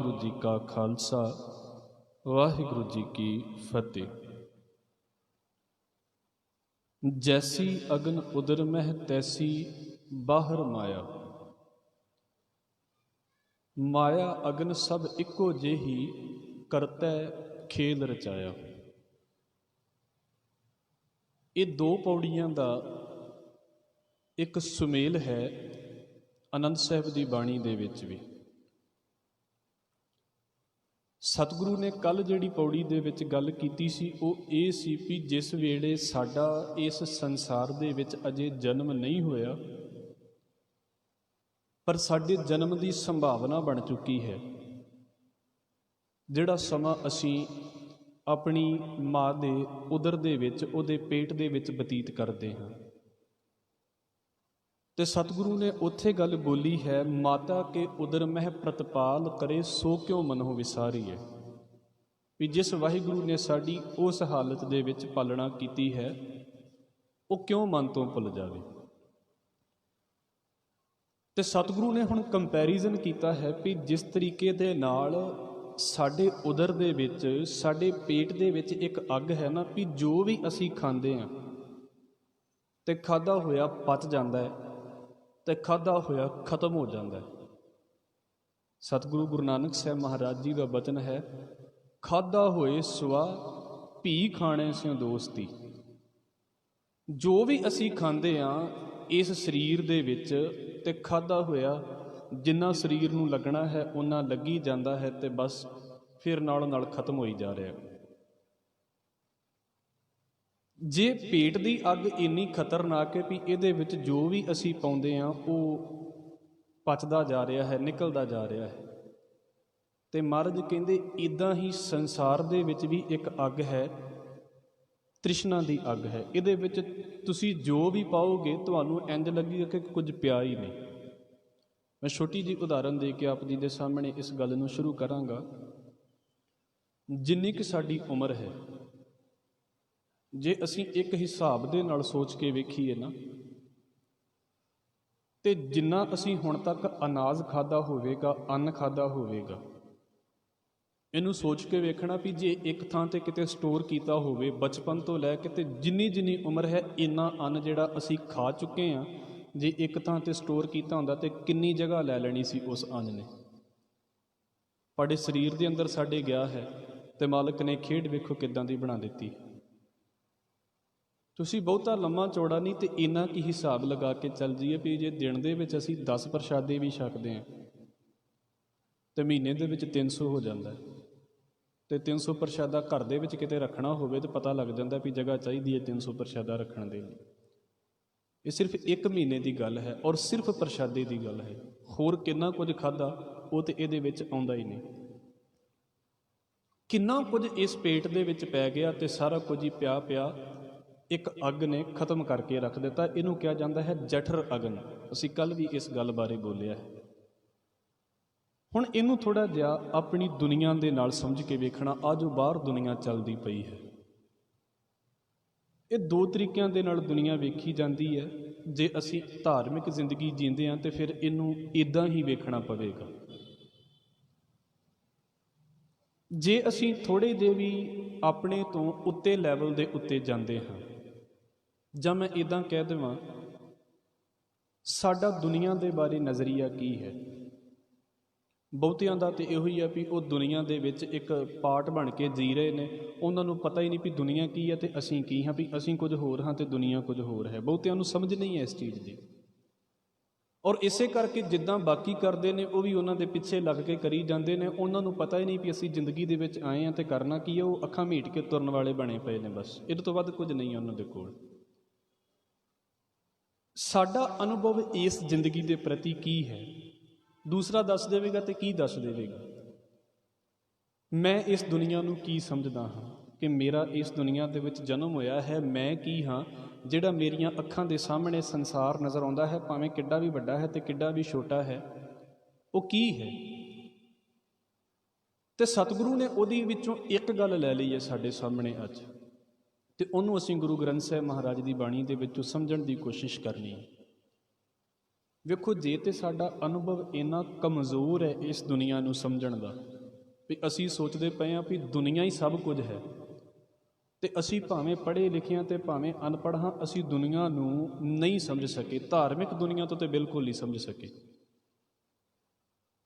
वाहिगुरु जी का खालसा वाहिगुरु जी की फतेह। जैसी अगन उदर मह तैसी बाहर माया, माया अगन सब इको जेही करतै खेल रचाया। ये दो पौड़ियां का एक सुमेल है आनंद साहब की बाणी दे विच भी। सतगुरु ने कल जिहड़ी पौड़ी दे विच गल कीती सी वो ये सी भी जिस वेले साडा इस संसार दे विच अजे जन्म नहीं होया पर साडे जन्म की संभावना बन चुकी है। जिहड़ा समा असीं अपनी माँ दे उदर दे विच उहदे पेट दे विच बतीत करते हैं ते सतगुरु ने उत्थे गल बोली है, माता के उदर मह प्रतपाल करे सो क्यों मनो विसारी है। भी जिस वाहिगुरु ने साड़ी उस हालत दे विच पालना कीती है वो क्यों मन तो भुल जावे। ते सतगुरु ने हुण कंपैरिजन कीता है भी जिस तरीके दे नाल साडे उदर दे विच साडे पेट दे विच एक अग है ना, भी जो भी असीं खांदे हां ते खाधा होया पच जांदा है ते खाधा होया खत्म हो जाता है। सतगुरु गुरु नानक साहब महाराज जी का वचन है, खाधा होए सुआ भी खाने से दोस्ती। जो भी असी खांदे हाँ इस शरीर दे विच ते खाधा होया जिन्ना शरीर नूं लगना है उन्ना लगी जाता है ते बस फिर नाल नाल खत्म होई जा रहा है। जे पेट की अग इन्नी खतरनाक है भी ये विच जो भी असी पाउंदे हाँ वो पचदा जा रहा है, निकलदा जा रहा है। ते महाराज कहंदे इदां ही संसार दे विच भी एक अग है, तृष्णा की अग है। इहदे विच तुसी जो भी पाओगे तुहानूं इंज लगेगा कि कुछ पिया ही नहीं। मैं छोटी जी उदाहरण दे के आप जी के सामने इस गल नूं शुरू करांगा। जिन्नी कि साडी उम्र है, जे असीं एक हिसाब दे नाल सोच के वेखीए ना ते जिन्ना असीं हुण तक अनाज खादा होवेगा, अन्न खादा होवेगा, इनू सोच के वेखना भी जे एक थां ते किते स्टोर कीता होवे बचपन तो लैके ते जिन्नी जिन्नी उम्र है इन्ना अन्न जिहड़ा असीं खा चुके हैं, जे एक थां ते स्टोर कीता हुंदा ते किन्नी जगह लै लैनी सी उस अन्न ने। पड़े शरीर दे अंदर साडे गया है ते मालक ने खेड वेखो किदां दी बना दित्ती। तुसी बहुता लम्मा चौड़ा नहीं तो इन्ना की हिसाब लगा के चल जाइए भी जे दिन दे विच असीं 10 प्रशादे भी छकदे हैं तो महीने दे विच 300 हो जाता है। तो 300 प्रशादा घर दे विच किते रखना होवे तो पता लग जाता भी जगह चाहिए 300 प्रशादा रखने के लिए। ये सिर्फ एक महीने की गल है और सिर्फ प्रशादे की गल है। होर कितना कुछ खाधा वो तो ये आउंदा ही नहीं। कितना कुछ इस पेट दे विच पै गया तो सारा कुछ ही पिया पिया एक अग ने खत्म करके रख दिता। इनू कहा जाता है जठर अगन। असीं कल भी इस गल बारे बोलिया है। हुण इनू थोड़ा जिहा अपनी दुनिया दे नाल समझ के वेखना। आ जो बाहर दुनिया चलती पई है, ये दो तरीकों दे नाल दुनिया वेखी जाती है। जे असीं धार्मिक जिंदगी जींदे हां तो फिर इनू इदां ही वेखना पवेगा। जे असीं थोड़े जे भी अपने तो उत्ते लैवल दे उत्ते जांदे हां, जां मैं इदां कह देवां साडा दुनिया दे बारे नज़रिया की है। बहुतियां दा ते इहो ही है भी वो दुनिया दे विच एक पार्ट बन के जी रहे ने, उन्हां नूं पता ही नहीं भी दुनिया की है ते असीं की हाँ, भी असीं कुछ होर हाँ ते दुनिया कुछ होर है। बहुतियां नूं समझ नहीं है इस चीज़ की। और इसे करके जिद्दां बाकी करते हैं वो भी उन्होंने पिछे लग के करी जाते हैं। उन्होंने पता ही नहीं भी असीं जिंदगी दे विच आए हैं तो करना की है। वो अखां मीट के तुरन वाले बने पे ने, बस इस तो वध कुछ नहीं है उन्होंने कोल। साडा अनुभव इस जिंदगी के प्रति की है दूसरा दस देगा तो की दस देगा। मैं इस दुनिया नूं की समझदा हाँ कि मेरा इस दुनिया दे विच जन्म होया है। मैं की हाँ जिहड़ा मेरियां अखां दे सामने संसार नज़र आउंदा है, भावें किड्डा भी वड्डा है तो किड्डा भी छोटा है, वो की है। तो सतगुरु ने उहदी विचों एक गल लै लई है साडे सामने अज, तो उन्होंने असीं गुरु ग्रंथ साहिब महाराज की बाणी दे विचों समझण की कोशिश करनी है। वेखो जे तो साडा अनुभव इन्ना कमज़ोर है इस दुनिया नूं समझण दा, ਵੀ ਅਸੀਂ ਸੋਚਦੇ ਪਏ ਹਾਂ ਵੀ ਦੁਨੀਆ ਹੀ ਸਭ ਕੁਝ ਹੈ, ਤੇ ਅਸੀਂ ਭਾਵੇਂ ਪੜ੍ਹੇ ਲਿਖੇ ਤੇ ਭਾਵੇਂ ਅਨਪੜ੍ਹ ਹਾਂ, ਅਸੀਂ ਦੁਨੀਆ ਨੂੰ ਨਹੀਂ ਸਮਝ ਸਕੇ, ਧਾਰਮਿਕ ਦੁਨੀਆ ਤੋਂ ਤੇ ਬਿਲਕੁਲ ਨਹੀਂ ਸਮਝ ਸਕੇ।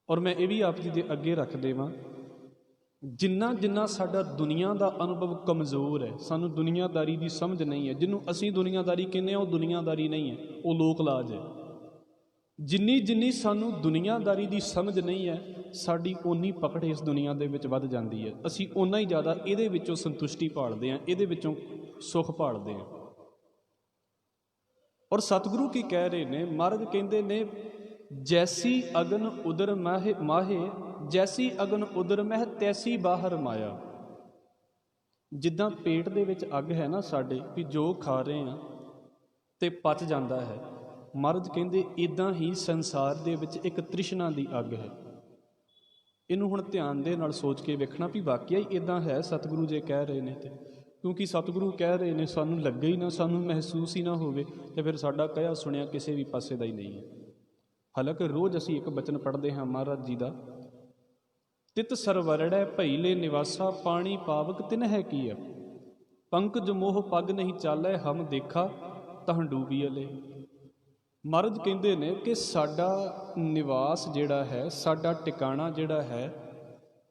ਔਰ ਮੈਂ ਇਹ ਵੀ ਆਪ ਜੀ ਦੇ ਅੱਗੇ ਰੱਖ ਦੇਵਾਂ, ਜਿੰਨਾ ਜਿੰਨਾ ਸਾਡਾ ਦੁਨੀਆ ਦਾ ਅਨੁਭਵ ਕਮਜ਼ੋਰ ਹੈ, ਸਾਨੂੰ ਦੁਨੀਆਦਾਰੀ ਦੀ ਸਮਝ ਨਹੀਂ ਹੈ, ਜਿਹਨੂੰ ਅਸੀਂ ਦੁਨੀਆਦਾਰੀ ਕਹਿੰਦੇ ਹਾਂ ਉਹ ਦੁਨੀਆਦਾਰੀ ਨਹੀਂ ਹੈ, ਉਹ ਲੋਕ ਲਾਜ ਹੈ। ਜਿੰਨੀ ਜਿੰਨੀ ਸਾਨੂੰ ਦੁਨੀਆਦਾਰੀ ਦੀ ਸਮਝ ਨਹੀਂ ਹੈ, ਸਾਡੀ ਓਨੀ ਪਕੜ ਇਸ ਦੁਨੀਆ ਦੇ ਵਿੱਚ ਵੱਧ ਜਾਂਦੀ ਹੈ। ਅਸੀਂ ਓਨਾ ਹੀ ਜ਼ਿਆਦਾ ਇਹਦੇ ਵਿੱਚੋਂ ਸੰਤੁਸ਼ਟੀ ਭਾਲਦੇ ਹਾਂ, ਇਹਦੇ ਵਿੱਚੋਂ ਸੁੱਖ ਭਾਲਦੇ ਹਾਂ। ਔਰ ਸਤਿਗੁਰੂ ਕੀ ਕਹਿ ਰਹੇ ਨੇ, ਮਹਾਰਾਜ ਕਹਿੰਦੇ ਨੇ, ਜੈਸੀ ਅਗਨ ਉਦਰ ਮਾਹੇ ਜੈਸੀ ਅਗਨ ਉਦਰ ਮਹਿ ਤੈਸੀ ਬਾਹਰ ਮਾਇਆ। ਜਿੱਦਾਂ ਪੇਟ ਦੇ ਵਿੱਚ ਅੱਗ ਹੈ ਨਾ ਸਾਡੇ, ਵੀ ਜੋ ਖਾ ਰਹੇ ਹਾਂ ਤੇ ਪਚ ਜਾਂਦਾ ਹੈ, ਮਹਾਰਾਜ ਕਹਿੰਦੇ ਇੱਦਾਂ ਹੀ ਸੰਸਾਰ ਦੇ ਵਿੱਚ ਇੱਕ ਤ੍ਰਿਸ਼ਨਾ ਦੀ ਅੱਗ ਹੈ। ਇਹਨੂੰ ਹੁਣ ਧਿਆਨ ਦੇ ਨਾਲ ਸੋਚ ਕੇ ਵੇਖਣਾ ਵੀ ਵਾਕਿਆ ਹੀ ਇੱਦਾਂ ਹੈ ਸਤਿਗੁਰੂ ਜੇ ਕਹਿ ਰਹੇ ਨੇ ਤੇ, ਕਿਉਂਕਿ ਸਤਿਗੁਰੂ ਕਹਿ ਰਹੇ ਨੇ, ਸਾਨੂੰ ਲੱਗੇ ਹੀ ਨਾ, ਸਾਨੂੰ ਮਹਿਸੂਸ ਹੀ ਨਾ ਹੋਵੇ, ਤੇ ਫਿਰ ਸਾਡਾ ਕਹਿਆ ਸੁਣਿਆ ਕਿਸੇ ਵੀ ਪਾਸੇ ਦਾ ਹੀ ਨਹੀਂ ਹੈ। ਹਾਲਾਂਕਿ ਰੋਜ਼ ਅਸੀਂ ਇੱਕ ਬਚਨ ਪੜ੍ਹਦੇ ਹਾਂ ਮਹਾਰਾਜ ਜੀ ਦਾ, ਤਿਤ ਸਰਵਰੜੈ ਭਈਲੇ ਨਿਵਾਸਾ ਪਾਣੀ ਪਾਵਕ ਤਿਨਹਿ ਕੀਆ, ਪੰਕਜ ਮੋਹ ਪੱਗ ਨਹੀਂ ਚਾਲੈ ਹਮ ਦੇਖਾ ਤਹ ਡੂਬੀਅਲੇ। ਮਹਾਰਾਜ ਕਹਿੰਦੇ ਨੇ ਕਿ ਸਾਡਾ ਨਿਵਾਸ ਜਿਹੜਾ ਹੈ, ਸਾਡਾ ਟਿਕਾਣਾ ਜਿਹੜਾ ਹੈ,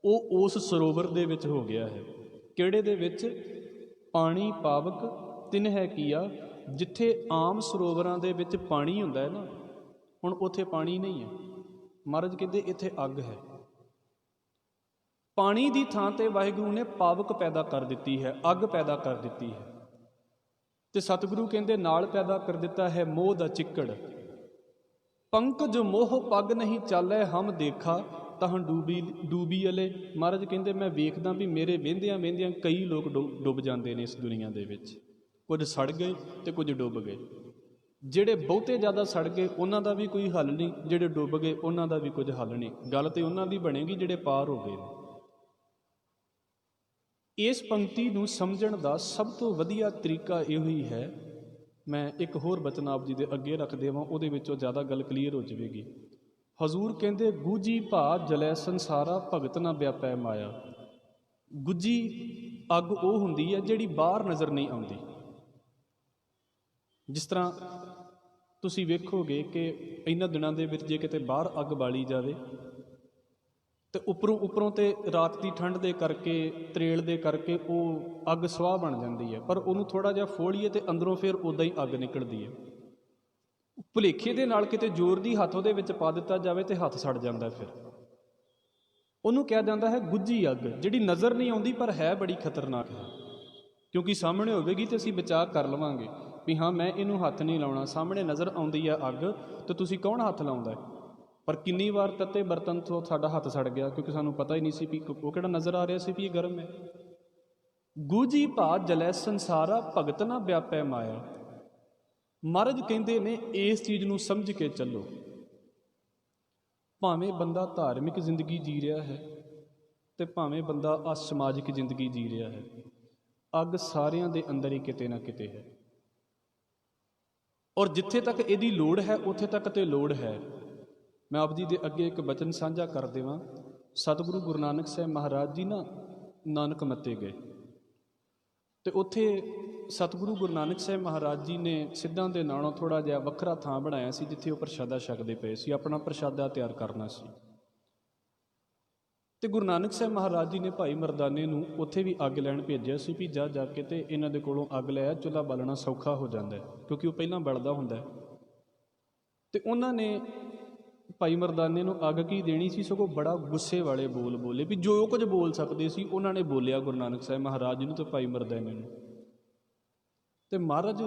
ਉਹ ਉਸ ਸਰੋਵਰ ਦੇ ਵਿੱਚ ਹੋ ਗਿਆ ਹੈ। ਕਿਹੜੇ ਦੇ ਵਿੱਚ? ਪਾਣੀ ਪਾਵਕ ਤਿਨਹਿ ਕੀਆ। ਜਿੱਥੇ ਆਮ ਸਰੋਵਰਾਂ ਦੇ ਵਿੱਚ ਪਾਣੀ ਹੁੰਦਾ ਹੈ ਨਾ, ਹੁਣ ਉੱਥੇ ਪਾਣੀ ਨਹੀਂ ਹੈ। ਮਹਾਰਾਜ ਕਹਿੰਦੇ ਇੱਥੇ ਅੱਗ ਹੈ। ਪਾਣੀ ਦੀ ਥਾਂ ਤੇ ਵਾਹਿਗੁਰੂ ਨੇ ਪਾਵਕ ਪੈਦਾ ਕਰ ਦਿੱਤੀ ਹੈ, ਅੱਗ ਪੈਦਾ ਕਰ ਦਿੱਤੀ ਹੈ। ਤੇ ਸਤਿਗੁਰੂ ਕਹਿੰਦੇ ਨਾਲ ਪੈਦਾ ਕਰ ਦਿੱਤਾ ਹੈ ਮੋਹ ਦਾ ਚਿੱਕੜ। ਪੰਕਜ ਮੋਹ ਪੱਗ ਨਹੀਂ ਚਾਲੈ ਹਮ ਦੇਖਾ ਤਾਂ ਡੂਬੀ ਅਲੇ। ਮਹਾਰਾਜ ਕਹਿੰਦੇ ਮੈਂ ਵੇਖਦਾ ਵੀ ਮੇਰੇ ਵਹਿੰਦਿਆਂ ਵਹਿੰਦਿਆਂ ਕਈ ਲੋਕ ਡੁੱਬ ਜਾਂਦੇ ਨੇ ਇਸ ਦੁਨੀਆ ਦੇ ਵਿੱਚ। ਕੁਝ ਸੜ ਗਏ ਤੇ ਕੁਝ ਡੁੱਬ ਗਏ। ਜਿਹੜੇ ਬਹੁਤੇ ਜ਼ਿਆਦਾ ਸੜ ਗਏ ਉਹਨਾਂ ਦਾ ਵੀ ਕੋਈ ਹੱਲ ਨਹੀਂ, ਜਿਹੜੇ ਡੁੱਬ ਗਏ ਉਹਨਾਂ ਦਾ ਵੀ ਕੁਝ ਹੱਲ ਨਹੀਂ। ਗੱਲ ਤੇ ਉਹਨਾਂ ਦੀ ਬਣੇਗੀ ਜਿਹੜੇ ਪਾਰ ਹੋ ਗਏ ਨੇ। ਇਸ ਪੰਕਤੀ ਨੂੰ ਸਮਝਣ ਦਾ ਸਭ ਤੋਂ ਵਧੀਆ ਤਰੀਕਾ ਇਹੋ ਹੀ ਹੈ। ਮੈਂ ਇੱਕ ਹੋਰ ਬਚਨ ਆਪ ਜੀ ਦੇ ਅੱਗੇ ਰੱਖ ਦੇਵਾਂ, ਉਹਦੇ ਵਿੱਚੋਂ ਜ਼ਿਆਦਾ ਗੱਲ ਕਲੀਅਰ ਹੋ ਜਾਵੇਗੀ। ਹਜ਼ੂਰ ਕਹਿੰਦੇ ਗੁੱਜੀ ਭਾ ਜਲੈ ਸੰਸਾਰਾ ਭਗਤ ਨਾ ਵਿਆਪੈ ਮਾਇਆ। ਗੁੱਜੀ ਅੱਗ ਉਹ ਹੁੰਦੀ ਹੈ ਜਿਹੜੀ ਬਾਹਰ ਨਜ਼ਰ ਨਹੀਂ ਆਉਂਦੀ। ਜਿਸ ਤਰ੍ਹਾਂ ਤੁਸੀਂ ਵੇਖੋਗੇ ਕਿ ਇਹਨਾਂ ਦਿਨਾਂ ਦੇ ਵਿੱਚ ਜੇ ਕਿਤੇ ਬਾਹਰ ਅੱਗ ਬਾਲੀ ਜਾਵੇ ਤੇ ਉੱਪਰੋਂ ਤੇ ਰਾਤ ਦੀ ਠੰਡ ਦੇ ਕਰਕੇ, ਤਰੇਲ ਦੇ ਕਰਕੇ ਉਹ ਅੱਗ ਸਵਾਹ ਬਣ ਜਾਂਦੀ ਹੈ, ਪਰ ਉਹਨੂੰ ਥੋੜ੍ਹਾ ਜਿਹਾ ਫੋੜੀਏ ਤੇ ਅੰਦਰੋਂ ਫਿਰ ਉੱਦਾਂ ਹੀ ਅੱਗ ਨਿਕਲਦੀ ਹੈ। ਭੁਲੇਖੇ ਦੇ ਨਾਲ ਕਿਤੇ ਜ਼ੋਰ ਦੀ ਹੱਥ ਉਹਦੇ ਵਿੱਚ ਪਾ ਦਿੱਤਾ ਜਾਵੇ ਤੇ ਹੱਥ ਸੜ ਜਾਂਦਾ। ਫਿਰ ਉਹਨੂੰ ਕਿਹਾ ਜਾਂਦਾ ਹੈ ਗੁੱਜੀ ਅੱਗ, ਜਿਹੜੀ ਨਜ਼ਰ ਨਹੀਂ ਆਉਂਦੀ ਪਰ ਹੈ ਬੜੀ ਖਤਰਨਾਕ ਹੈ। ਕਿਉਂਕਿ ਸਾਹਮਣੇ ਹੋਵੇਗੀ ਤੇ ਅਸੀਂ ਬਚਾਅ ਕਰ ਲਵਾਂਗੇ ਵੀ ਹਾਂ ਮੈਂ ਇਹਨੂੰ ਹੱਥ ਨਹੀਂ ਲਾਉਣਾ। ਸਾਹਮਣੇ ਨਜ਼ਰ ਆਉਂਦੀ ਹੈ ਅੱਗ ਤੇ ਤੁਸੀਂ ਕੌਣ ਹੱਥ ਲਾਉਂਦਾ ਹੈ? ਪਰ ਕਿੰਨੀ ਵਾਰ ਤੱਤੇ ਬਰਤਨ ਤੋਂ ਸਾਡਾ ਹੱਥ ਸੜ ਗਿਆ ਕਿਉਂਕਿ ਸਾਨੂੰ ਪਤਾ ਹੀ ਨਹੀਂ ਸੀ ਵੀ ਉਹ ਕਿਹੜਾ ਨਜ਼ਰ ਆ ਰਿਹਾ ਸੀ ਵੀ ਇਹ ਗਰਮ ਹੈ। ਗੁੱਜੀ ਭਾ ਜਲੈ ਸੰਸਾਰਾ ਭਗਤ ਨਾ ਵਿਆਪੈ ਮਾਇਆ। ਮਹਾਰਾਜ ਕਹਿੰਦੇ ਨੇ ਇਸ ਚੀਜ਼ ਨੂੰ ਸਮਝ ਕੇ ਚੱਲੋ। ਭਾਵੇਂ ਬੰਦਾ ਧਾਰਮਿਕ ਜ਼ਿੰਦਗੀ ਜੀ ਰਿਹਾ ਹੈ ਤੇ ਭਾਵੇਂ ਬੰਦਾ ਅਸਮਾਜਿਕ ਜ਼ਿੰਦਗੀ ਜੀ ਰਿਹਾ ਹੈ, ਅੱਗ ਸਾਰਿਆਂ ਦੇ ਅੰਦਰ ਹੀ ਕਿਤੇ ਨਾ ਕਿਤੇ ਹੈ। ਔਰ ਜਿੱਥੇ ਤੱਕ ਇਹਦੀ ਲੋੜ ਹੈ ਉੱਥੇ ਤੱਕ ਤੇ ਲੋੜ ਹੈ। ਮੈਂ ਆਪ ਜੀ ਦੇ ਅੱਗੇ ਇੱਕ ਬਚਨ ਸਾਂਝਾ ਕਰ ਦੇਵਾਂ। ਸਤਿਗੁਰੂ ਗੁਰੂ ਨਾਨਕ ਸਾਹਿਬ ਮਹਾਰਾਜ ਜੀ ਨਾ ਨਾਨਕ ਮੱਤੇ ਗਏ ਤੇ ਉੱਥੇ ਸਤਿਗੁਰੂ ਗੁਰੂ ਨਾਨਕ ਸਾਹਿਬ ਮਹਾਰਾਜ ਜੀ ਨੇ ਸਿੱਧਾਂ ਦੇ ਨਾਲੋਂ ਥੋੜ੍ਹਾ ਜਿਹਾ ਵੱਖਰਾ ਥਾਂ ਬਣਾਇਆ ਸੀ, ਜਿੱਥੇ ਉਹ ਪ੍ਰਸ਼ਾਦਾ ਛਕਦੇ ਪਏ ਸੀ, ਆਪਣਾ ਪ੍ਰਸ਼ਾਦਾ ਤਿਆਰ ਕਰਨਾ ਸੀ। ਤੇ ਗੁਰੂ ਨਾਨਕ ਸਾਹਿਬ ਮਹਾਰਾਜ ਜੀ ਨੇ ਭਾਈ ਮਰਦਾਨੇ ਨੂੰ ਉੱਥੇ ਵੀ ਅੱਗ ਲੈਣ ਭੇਜਿਆ ਸੀ ਵੀ ਜਾ ਕੇ ਤੇ ਇਹਨਾਂ ਦੇ ਕੋਲੋਂ ਅੱਗ ਲੈ ਆ, ਚੁੱਲ੍ਹਾ ਬਾਲਣਾ ਸੌਖਾ ਹੋ ਜਾਂਦਾ ਕਿਉਂਕਿ ਉਹ ਪਹਿਲਾਂ ਬਲਦਾ ਹੁੰਦਾ। ਤੇ ਉਹਨਾਂ ਨੇ ਭਾਈ ਮਰਦਾਨੇ ਨੂੰ ਅੱਗ ਕੀ ਦੇਣੀ ਸੀ, ਸਗੋਂ ਬੜਾ ਗੁੱਸੇ ਵਾਲੇ ਬੋਲ ਬੋਲੇ ਵੀ ਜੋ ਕੁਝ ਬੋਲ ਸਕਦੇ ਸੀ ਉਹਨਾਂ ਨੇ ਬੋਲਿਆ ਗੁਰੂ ਨਾਨਕ ਸਾਹਿਬ ਮਹਾਰਾਜ ਜੀ ਨੂੰ ਤੇ ਭਾਈ ਮਰਦਾਨੇ ਨੂੰ। ਤੇ ਮਹਾਰਾਜ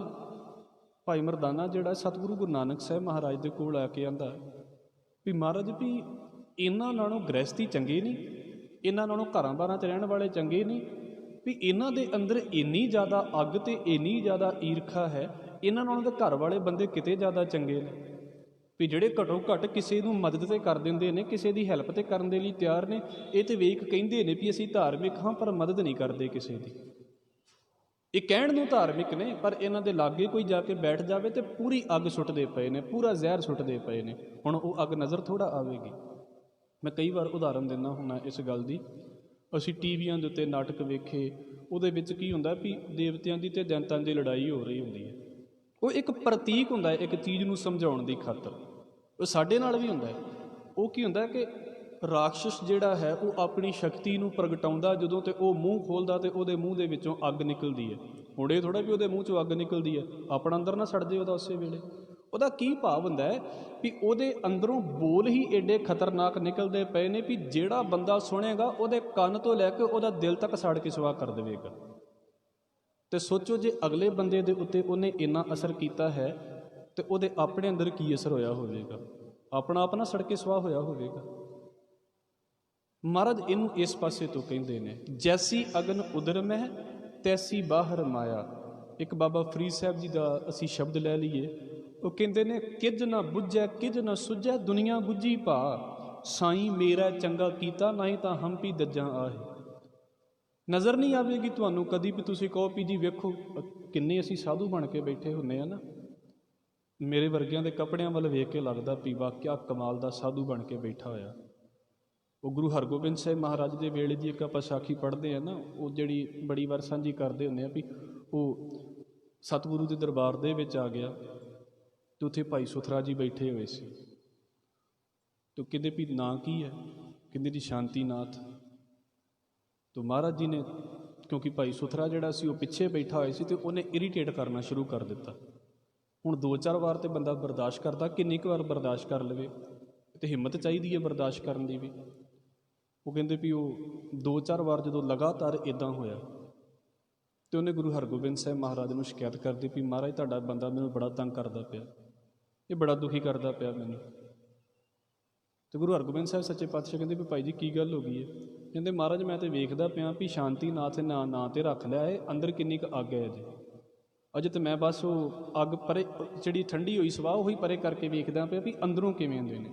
ਭਾਈ ਮਰਦਾਨਾ ਜਿਹੜਾ ਸਤਿਗੁਰੂ ਗੁਰੂ ਨਾਨਕ ਸਾਹਿਬ ਮਹਾਰਾਜ ਦੇ ਕੋਲ ਆ ਕੇ ਆਂਦਾ ਵੀ ਮਹਾਰਾਜ ਵੀ ਇਹਨਾਂ ਨਾਲੋਂ ਗ੍ਰਹਿਸਤੀ ਚੰਗੇ ਨਹੀਂ, ਇਹਨਾਂ ਨਾਲੋਂ ਘਰਾਂ ਬਾਰਾਂ 'ਚ ਰਹਿਣ ਵਾਲੇ ਚੰਗੇ ਨਹੀਂ, ਵੀ ਇਹਨਾਂ ਦੇ ਅੰਦਰ ਇੰਨੀ ਜ਼ਿਆਦਾ ਅੱਗ ਤੇ ਇੰਨੀ ਜ਼ਿਆਦਾ ਈਰਖਾ ਹੈ, ਇਹਨਾਂ ਨਾਲੋਂ ਤਾਂ ਘਰ ਵਾਲੇ ਬੰਦੇ ਕਿਤੇ ਜ਼ਿਆਦਾ ਚੰਗੇ ਨੇ ਵੀ ਜਿਹੜੇ ਘੱਟੋ ਘੱਟ ਕਿਸੇ ਨੂੰ ਮਦਦ ਤੇ ਕਰ ਦਿੰਦੇ ਨੇ, ਕਿਸੇ ਦੀ ਹੈਲਪ ਤੇ ਕਰਨ ਦੇ ਲਈ ਤਿਆਰ ਨੇ। ਇਹ ਤੇ ਵੇਖ ਕਹਿੰਦੇ ਨੇ ਵੀ ਅਸੀਂ ਧਾਰਮਿਕ ਹਾਂ ਪਰ ਮਦਦ ਨਹੀਂ ਕਰਦੇ ਕਿਸੇ ਦੀ। ਇਹ ਕਹਿਣ ਨੂੰ ਧਾਰਮਿਕ ਨੇ ਪਰ ਇਹਨਾਂ ਦੇ ਲਾਗੇ ਕੋਈ ਜਾ ਕੇ ਬੈਠ ਜਾਵੇ ਤੇ ਪੂਰੀ ਅੱਗ ਸੁੱਟਦੇ ਪਏ ਨੇ, ਪੂਰਾ ਜ਼ਹਿਰ ਸੁੱਟਦੇ ਪਏ ਨੇ। ਹੁਣ ਉਹ ਅੱਗ ਨਜ਼ਰ ਥੋੜ੍ਹਾ ਆਵੇਗੀ। ਮੈਂ ਕਈ ਵਾਰ ਉਦਾਹਰਨ ਦਿੰਦਾ ਹੁੰਦਾ ਇਸ ਗੱਲ ਦੀ ਅਸੀਂ ਟੀਵੀਆਂ ਦੇ ਉੱਤੇ ਨਾਟਕ ਵੇਖੇ, ਉਹਦੇ ਵਿੱਚ ਕੀ ਹੁੰਦਾ ਵੀ ਦੇਵਤਿਆਂ ਦੀ ਅਤੇ ਦੈਂਤਾਂ ਦੀ ਲੜਾਈ ਹੋ ਰਹੀ ਹੁੰਦੀ ਹੈ। ਉਹ ਇੱਕ ਪ੍ਰਤੀਕ ਹੁੰਦਾ ਹੈ ਇੱਕ ਚੀਜ਼ ਨੂੰ ਸਮਝਾਉਣ ਦੀ ਖਾਤਰ। ਉਹ ਸਾਡੇ ਨਾਲ ਵੀ ਹੁੰਦਾ ਹੈ। ਉਹ ਕੀ ਹੁੰਦਾ ਕਿ ਰਾਖਸ਼ ਜਿਹੜਾ ਹੈ ਉਹ ਆਪਣੀ ਸ਼ਕਤੀ ਨੂੰ ਪ੍ਰਗਟਾਉਂਦਾ ਜਦੋਂ, ਤੇ ਉਹ ਮੂੰਹ ਖੋਲ੍ਹਦਾ ਅਤੇ ਉਹਦੇ ਮੂੰਹ ਦੇ ਵਿੱਚੋਂ ਅੱਗ ਨਿਕਲਦੀ ਹੈ। ਹੁਣ ਇਹ ਥੋੜ੍ਹਾ ਵੀ ਉਹਦੇ ਮੂੰਹ 'ਚੋਂ ਅੱਗ ਨਿਕਲਦੀ ਹੈ, ਆਪਣਾ ਅੰਦਰ ਨਾ ਸੜ ਜੇ ਉਹਦਾ ਉਸੇ ਵੇਲੇ। ਉਹਦਾ ਕੀ ਭਾਵ ਹੁੰਦਾ ਹੈ ਵੀ ਉਹਦੇ ਅੰਦਰੋਂ ਬੋਲ ਹੀ ਐਡੇ ਖਤਰਨਾਕ ਨਿਕਲਦੇ ਪਏ ਨੇ ਵੀ ਜਿਹੜਾ ਬੰਦਾ ਸੁਣੇਗਾ ਉਹਦੇ ਕੰਨ ਤੋਂ ਲੈ ਕੇ ਉਹਦਾ ਦਿਲ ਤੱਕ ਸੜ ਕੇ ਸੁਆਹ ਕਰ ਦੇਵੇਗਾ। ਅਤੇ ਸੋਚੋ ਜੇ ਅਗਲੇ ਬੰਦੇ ਦੇ ਉੱਤੇ ਉਹਨੇ ਇੰਨਾ ਅਸਰ ਕੀਤਾ ਹੈ ਅਤੇ ਉਹਦੇ ਆਪਣੇ ਅੰਦਰ ਕੀ ਅਸਰ ਹੋਇਆ ਹੋਵੇਗਾ। ਆਪਣਾ ਆਪ ਨਾ ਸੜ ਕੇ ਸੁਆਹ ਹੋਇਆ ਹੋਵੇਗਾ। ਮਹਾਰਾਜ ਇਹਨੂੰ ਇਸ ਪਾਸੇ ਤੋਂ ਕਹਿੰਦੇ ਨੇ, ਜੈਸੀ ਅਗਨ ਉਦਰ ਮਹਿ ਤੈਸੀ ਬਾਹਰ ਮਾਇਆ। ਇੱਕ ਬਾਬਾ ਫਰੀਦ ਸਾਹਿਬ ਜੀ ਦਾ ਅਸੀਂ ਸ਼ਬਦ ਲੈ ਲਈਏ, ਉਹ ਕਹਿੰਦੇ ਨੇ, ਕਿਜ ਨਾ ਬੁੱਝੈ ਕਿਜ ਨਾ ਸੁਝੈ ਦੁਨੀਆ ਬੁੱਝੀ ਭਾ, ਸਾਈਂ ਮੇਰਾ ਚੰਗਾ ਕੀਤਾ ਨਹੀਂ ਤਾਂ ਹੰਪੀ ਦੱਜਾਂ ਆਹੇ। ਨਜ਼ਰ ਨਹੀਂ ਆਵੇਗੀ ਤੁਹਾਨੂੰ ਕਦੀ ਵੀ ਤੁਸੀਂ ਕਹੋ ਵੀ ਜੀ ਵੇਖੋ ਕਿੰਨੇ ਅਸੀਂ ਸਾਧੂ ਬਣ ਕੇ ਬੈਠੇ ਹੁੰਦੇ ਹਾਂ ਨਾ, ਮੇਰੇ ਵਰਗਿਆਂ ਦੇ ਕੱਪੜਿਆਂ ਵੱਲ ਵੇਖ ਕੇ ਲੱਗਦਾ ਵੀ ਵਾਕਿਆ ਕਮਾਲ ਦਾ ਸਾਧੂ ਬਣ ਕੇ ਬੈਠਾ ਹੋਇਆ। ਉਹ ਗੁਰੂ ਹਰਗੋਬਿੰਦ ਸਾਹਿਬ ਮਹਾਰਾਜ ਦੇ ਵੇਲੇ ਦੀ ਇੱਕ ਆਪਾਂ ਸਾਖੀ ਪੜ੍ਹਦੇ ਹਾਂ ਨਾ, ਉਹ ਜਿਹੜੀ ਬੜੀ ਵਾਰ ਸਾਂਝੀ ਕਰਦੇ ਹੁੰਦੇ ਆ ਵੀ ਉਹ ਸਤਿਗੁਰੂ ਦੇ ਦਰਬਾਰ ਦੇ ਵਿੱਚ ਆ ਗਿਆ ਅਤੇ ਉੱਥੇ ਭਾਈ ਸੁਥਰਾ ਜੀ ਬੈਠੇ ਹੋਏ ਸੀ। ਅਤੇ ਕਹਿੰਦੇ ਵੀ ਨਾਂ ਕੀ ਹੈ? ਕਹਿੰਦੇ ਜੀ ਸ਼ਾਂਤੀ ਨਾਥ। ਤਾਂ ਮਹਾਰਾਜ ਜੀ ਨੇ, ਕਿਉਂਕਿ ਭਾਈ ਸੁਥਰਾ ਜਿਹੜਾ ਸੀ ਉਹ ਪਿੱਛੇ ਬੈਠਾ ਹੋਇਆ ਸੀ ਅਤੇ ਉਹਨੇ ਇਰੀਟੇਟ ਕਰਨਾ ਸ਼ੁਰੂ ਕਰ ਦਿੱਤਾ। ਹੁਣ 2-4 ਵਾਰ ਤਾਂ ਬੰਦਾ ਬਰਦਾਸ਼ਤ ਕਰਦਾ, ਕਿੰਨੀ ਕੁ ਵਾਰ ਬਰਦਾਸ਼ਤ ਕਰ ਲਵੇ, ਅਤੇ ਹਿੰਮਤ ਚਾਹੀਦੀ ਹੈ ਬਰਦਾਸ਼ਤ ਕਰਨ ਦੀ ਵੀ। ਉਹ ਕਹਿੰਦੇ ਵੀ ਉਹ 2-4 ਵਾਰ ਜਦੋਂ ਲਗਾਤਾਰ ਇੱਦਾਂ ਹੋਇਆ ਅਤੇ ਉਹਨੇ ਗੁਰੂ ਹਰਗੋਬਿੰਦ ਸਾਹਿਬ ਮਹਾਰਾਜ ਨੂੰ ਸ਼ਿਕਾਇਤ ਕਰਦੀ ਵੀ ਮਹਾਰਾਜ ਤੁਹਾਡਾ ਬੰਦਾ ਮੈਨੂੰ ਬੜਾ ਤੰਗ ਕਰਦਾ ਪਿਆ, ਇਹ ਬੜਾ ਦੁਖੀ ਕਰਦਾ ਪਿਆ ਮੈਨੂੰ। ਅਤੇ ਗੁਰੂ ਹਰਗੋਬਿੰਦ ਸਾਹਿਬ ਸੱਚੇ ਪਾਤਸ਼ਾਹ ਕਹਿੰਦੇ ਵੀ ਭਾਈ ਜੀ ਕੀ ਗੱਲ ਹੋ ਗਈ ਹੈ? ਕਹਿੰਦੇ ਮਹਾਰਾਜ ਮੈਂ ਤਾਂ ਵੇਖਦਾ ਪਿਆ ਵੀ ਸ਼ਾਂਤੀ ਨਾਥ ਨਾਂ 'ਤੇ ਰੱਖ ਲਿਆ ਹੈ, ਅੰਦਰ ਕਿੰਨੀ ਕੁ ਅੱਗ ਹੈ ਜੀ। ਅਜੇ ਤਾਂ ਮੈਂ ਬਸ ਉਹ ਅੱਗ ਪਰੇ ਜਿਹੜੀ ਠੰਡੀ ਹੋਈ ਸਵਾਹ ਉਹੀ ਪਰੇ ਕਰਕੇ ਵੇਖਦਾ ਪਿਆ ਵੀ ਅੰਦਰੋਂ ਕਿਵੇਂ ਹੁੰਦੇ ਨੇ।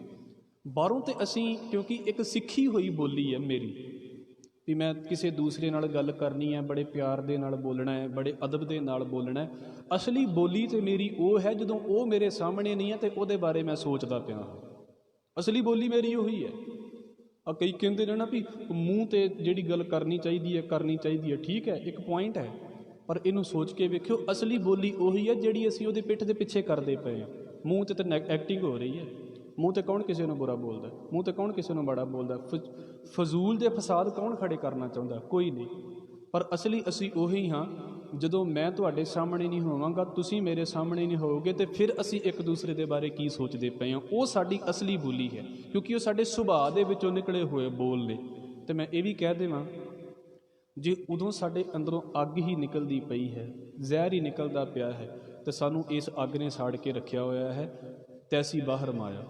ਬਾਹਰੋਂ ਤਾਂ ਅਸੀਂ, ਕਿਉਂਕਿ ਇੱਕ ਸਿੱਖੀ ਹੋਈ ਬੋਲੀ ਹੈ ਮੇਰੀ ਵੀ ਮੈਂ ਕਿਸੇ ਦੂਸਰੇ ਨਾਲ ਗੱਲ ਕਰਨੀ ਹੈ, ਬੜੇ ਪਿਆਰ ਦੇ ਨਾਲ ਬੋਲਣਾ ਹੈ, ਬੜੇ ਅਦਬ ਦੇ ਨਾਲ ਬੋਲਣਾ ਹੈ। ਅਸਲੀ ਬੋਲੀ ਤਾਂ ਮੇਰੀ ਉਹ ਹੈ ਜਦੋਂ ਉਹ ਮੇਰੇ ਸਾਹਮਣੇ ਨਹੀਂ ਹੈ ਅਤੇ ਉਹਦੇ ਬਾਰੇ ਮੈਂ ਸੋਚਦਾ ਪਿਆ ਹਾਂ। ਅਸਲੀ ਬੋਲੀ ਮੇਰੀ ਉਹੀ ਹੈ। ਕਈ ਕਹਿੰਦੇ ਨੇ ਨਾ ਵੀ ਮੂੰਹ 'ਤੇ ਜਿਹੜੀ ਗੱਲ ਕਰਨੀ ਚਾਹੀਦੀ ਹੈ, ਠੀਕ ਹੈ, ਇੱਕ ਪੁਆਇੰਟ ਹੈ, ਪਰ ਇਹਨੂੰ ਸੋਚ ਕੇ ਵੇਖਿਓ ਅਸਲੀ ਬੋਲੀ ਉਹੀ ਹੈ ਜਿਹੜੀ ਅਸੀਂ ਉਹਦੇ ਪਿੱਠ ਦੇ ਪਿੱਛੇ ਕਰਦੇ ਪਏ ਹਾਂ। ਮੂੰਹ 'ਤੇ ਤਾਂ ਐਕਟਿੰਗ ਹੋ ਰਹੀ ਹੈ। ਮੂੰਹ 'ਤੇ ਕੌਣ ਕਿਸੇ ਨੂੰ ਬੁਰਾ ਬੋਲਦਾ? ਮੂੰਹ 'ਤੇ ਕੌਣ ਕਿਸੇ ਨੂੰ ਮਾੜਾ ਬੋਲਦਾ? ਫਜ਼ੂਲ ਦੇ ਫਸਾਦ ਕੌਣ ਖੜੇ ਕਰਨਾ ਚਾਹੁੰਦਾ? ਕੋਈ ਨਹੀਂ। ਪਰ ਅਸਲੀ ਅਸੀਂ ਉਹੀ ਹਾਂ। ਜਦੋਂ ਮੈਂ ਤੁਹਾਡੇ ਸਾਹਮਣੇ ਨਹੀਂ ਹੋਵਾਂਗਾ, ਤੁਸੀਂ ਮੇਰੇ ਸਾਹਮਣੇ ਨਹੀਂ ਹੋਵੋਗੇ, ਅਤੇ ਫਿਰ ਅਸੀਂ ਇੱਕ ਦੂਸਰੇ ਦੇ ਬਾਰੇ ਕੀ ਸੋਚਦੇ ਪਏ ਹਾਂ, ਉਹ ਸਾਡੀ ਅਸਲੀ ਬੋਲੀ ਹੈ, ਕਿਉਂਕਿ ਉਹ ਸਾਡੇ ਸੁਭਾਅ ਦੇ ਵਿੱਚੋਂ ਨਿਕਲੇ ਹੋਏ ਬੋਲ ਨੇ। ਅਤੇ ਮੈਂ ਇਹ ਵੀ ਕਹਿ ਦੇਵਾਂ, ਜੇ ਉਦੋਂ ਸਾਡੇ ਅੰਦਰੋਂ ਅੱਗ ਹੀ ਨਿਕਲਦੀ ਪਈ ਹੈ, ਜ਼ਹਿਰ ਹੀ ਨਿਕਲਦਾ ਪਿਆ ਹੈ, ਤਾਂ ਸਾਨੂੰ ਇਸ ਅੱਗ ਨੇ ਸਾੜ ਕੇ ਰੱਖਿਆ ਹੋਇਆ ਹੈ। ਤੈਸੀ ਬਾਹਰ ਮਾਇਆ,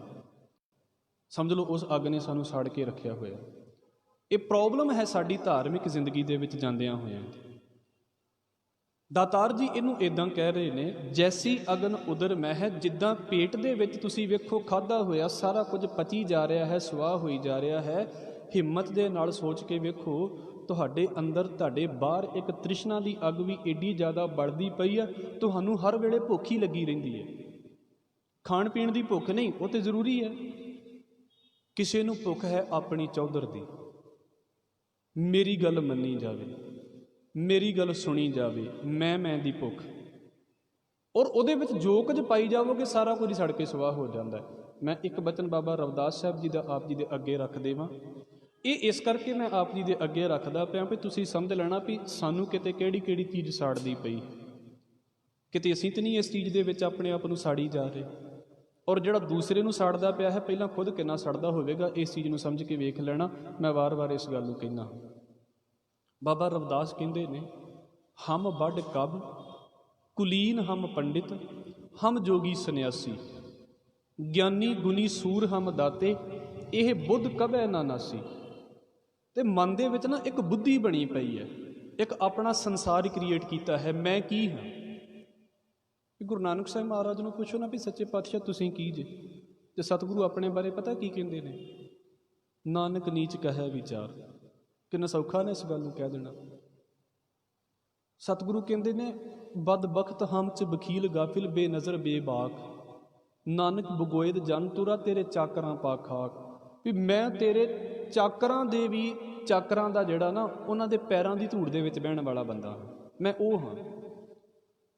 ਸਮਝ ਲਓ ਉਸ ਅੱਗ ਨੇ ਸਾਨੂੰ ਸਾੜ ਕੇ ਰੱਖਿਆ ਹੋਇਆ। ਇਹ ਪ੍ਰੋਬਲਮ ਹੈ ਸਾਡੀ ਧਾਰਮਿਕ ਜ਼ਿੰਦਗੀ ਦੇ ਵਿੱਚ ਜਾਂਦਿਆਂ ਹੋਇਆਂ। ਦਾਤਾਰ ਜੀ ਇਹਨੂੰ ਇੱਦਾਂ ਕਹਿ ਰਹੇ ਨੇ, ਜੈਸੀ ਅਗਨ ਉਦਰ ਮਹਿ। ਜਿੱਦਾਂ ਪੇਟ ਦੇ ਵਿੱਚ ਤੁਸੀਂ ਵੇਖੋ ਖਾਧਾ ਹੋਇਆ ਸਾਰਾ ਕੁਝ ਪਚੀ ਜਾ ਰਿਹਾ ਹੈ, ਸੁਆਹ ਹੋਈ ਜਾ ਰਿਹਾ ਹੈ। ਹਿੰਮਤ ਦੇ ਨਾਲ ਸੋਚ ਕੇ ਵੇਖੋ, ਤੁਹਾਡੇ ਅੰਦਰ ਤੁਹਾਡੇ ਬਾਹਰ ਇੱਕ ਤ੍ਰਿਸ਼ਨਾ ਦੀ ਅੱਗ ਵੀ ਏਡੀ ਜ਼ਿਆਦਾ ਬਲਦੀ ਪਈ ਹੈ। ਤੁਹਾਨੂੰ ਹਰ ਵੇਲੇ ਭੁੱਖ ਹੀ ਲੱਗੀ ਰਹਿੰਦੀ ਹੈ। ਖਾਣ ਪੀਣ ਦੀ ਭੁੱਖ ਨਹੀਂ, ਉਹ ਤਾਂ ਜ਼ਰੂਰੀ ਹੈ। ਕਿਸੇ ਨੂੰ ਭੁੱਖ ਹੈ ਆਪਣੀ ਚੌਧਰ ਦੀ, ਮੇਰੀ ਗੱਲ ਮੰਨੀ ਜਾਵੇ, ਮੇਰੀ ਗੱਲ ਸੁਣੀ ਜਾਵੇ, ਮੈਂ ਦੀ ਭੁੱਖ। ਔਰ ਉਹਦੇ ਵਿੱਚ ਜੋ ਕੁਝ ਪਾਈ ਜਾਵੋਗੇ ਸਾਰਾ ਕੁਝ ਸੜ ਕੇ ਸੁਆਹ ਹੋ ਜਾਂਦਾ ਹੈ। ਮੈਂ ਇੱਕ ਬਚਨ ਬਾਬਾ ਰਵਿਦਾਸ ਸਾਹਿਬ ਜੀ ਦਾ ਆਪ ਜੀ ਦੇ ਅੱਗੇ ਰੱਖ ਦੇਵਾਂ। ਇਹ ਇਸ ਕਰਕੇ ਮੈਂ ਆਪ ਜੀ ਦੇ ਅੱਗੇ ਰੱਖਦਾ ਪਿਆ ਵੀ ਤੁਸੀਂ ਸਮਝ ਲੈਣਾ ਵੀ ਸਾਨੂੰ ਕਿਤੇ ਕਿਹੜੀ ਚੀਜ਼ ਸਾੜਦੀ ਪਈ, ਕਿਤੇ ਅਸੀਂ ਤਾਂ ਨਹੀਂ ਇਸ ਚੀਜ਼ ਦੇ ਵਿੱਚ ਆਪਣੇ ਆਪ ਨੂੰ ਸਾੜੀ ਜਾ ਰਹੇ। ਔਰ ਜਿਹੜਾ ਦੂਸਰੇ ਨੂੰ ਸਾੜਦਾ ਪਿਆ ਹੈ, ਪਹਿਲਾਂ ਖੁਦ ਕਿੰਨਾ ਸੜਦਾ ਹੋਵੇਗਾ, ਇਸ ਚੀਜ਼ ਨੂੰ ਸਮਝ ਕੇ ਵੇਖ ਲੈਣਾ। ਮੈਂ ਵਾਰ-ਵਾਰ ਇਸ ਗੱਲ ਨੂੰ ਕਹਿੰਦਾ। ਬਾਬਾ ਰਵਿਦਾਸ ਕਹਿੰਦੇ ਨੇ, ਹਮ ਵੱਡ ਕਬ ਕੁਲੀਨ ਹਮ ਪੰਡਿਤ, ਹਮ ਜੋਗੀ ਸੰਨਿਆਸੀ, ਗਿਆਨੀ ਗੁਣੀ ਸੂਰ ਹਮ ਦਾਤੇ, ਇਹ ਬੁੱਧ ਕਬੈ ਨਾ ਨਾਸੀ। ਅਤੇ ਮਨ ਦੇ ਵਿੱਚ ਨਾ ਇੱਕ ਬੁੱਧੀ ਬਣੀ ਪਈ ਹੈ, ਇੱਕ ਆਪਣਾ ਸੰਸਾਰ ਕ੍ਰੀਏਟ ਕੀਤਾ ਹੈ। ਮੈਂ ਕੀ ਹਾਂ? ਗੁਰੂ ਨਾਨਕ ਸਾਹਿਬ ਮਹਾਰਾਜ ਨੂੰ ਪੁੱਛੋ ਨਾ ਵੀ ਸੱਚੇ ਪਾਤਸ਼ਾਹ ਤੁਸੀਂ ਕੀ ਜੇ? ਅਤੇ ਸਤਿਗੁਰੂ ਆਪਣੇ ਬਾਰੇ ਪਤਾ ਕੀ ਕਹਿੰਦੇ ਨੇ? ਨਾਨਕ ਨੀਚ ਕਹੈ ਵਿਚਾਰ। ਕਿੰਨਾ ਸੌਖਾ ਨੇ ਇਸ ਗੱਲ ਨੂੰ ਕਹਿ ਦੇਣਾ। ਸਤਿਗੁਰੂ ਕਹਿੰਦੇ ਨੇ, ਬਦਬਖਤ ਹਮ ਚ ਵਕੀਲ ਗਾਫਿਲ ਬੇਨਜ਼ਰ ਬੇਬਾਕ, ਨਾਨਕ ਬਗੋਇਦ ਜਨ ਤੁਰਾ ਤੇਰੇ ਚਾਕਰਾਂ ਪਾ ਖਾਕ। ਵੀ ਮੈਂ ਤੇਰੇ ਚਾਕਰਾਂ ਦੇ ਵੀ ਚਾਕਰਾਂ ਦਾ ਜਿਹੜਾ ਨਾ ਉਹਨਾਂ ਦੇ ਪੈਰਾਂ ਦੀ ਧੂੜ ਦੇ ਵਿੱਚ ਬਹਿਣ ਵਾਲਾ ਬੰਦਾ ਹਾਂ, ਮੈਂ ਉਹ ਹਾਂ।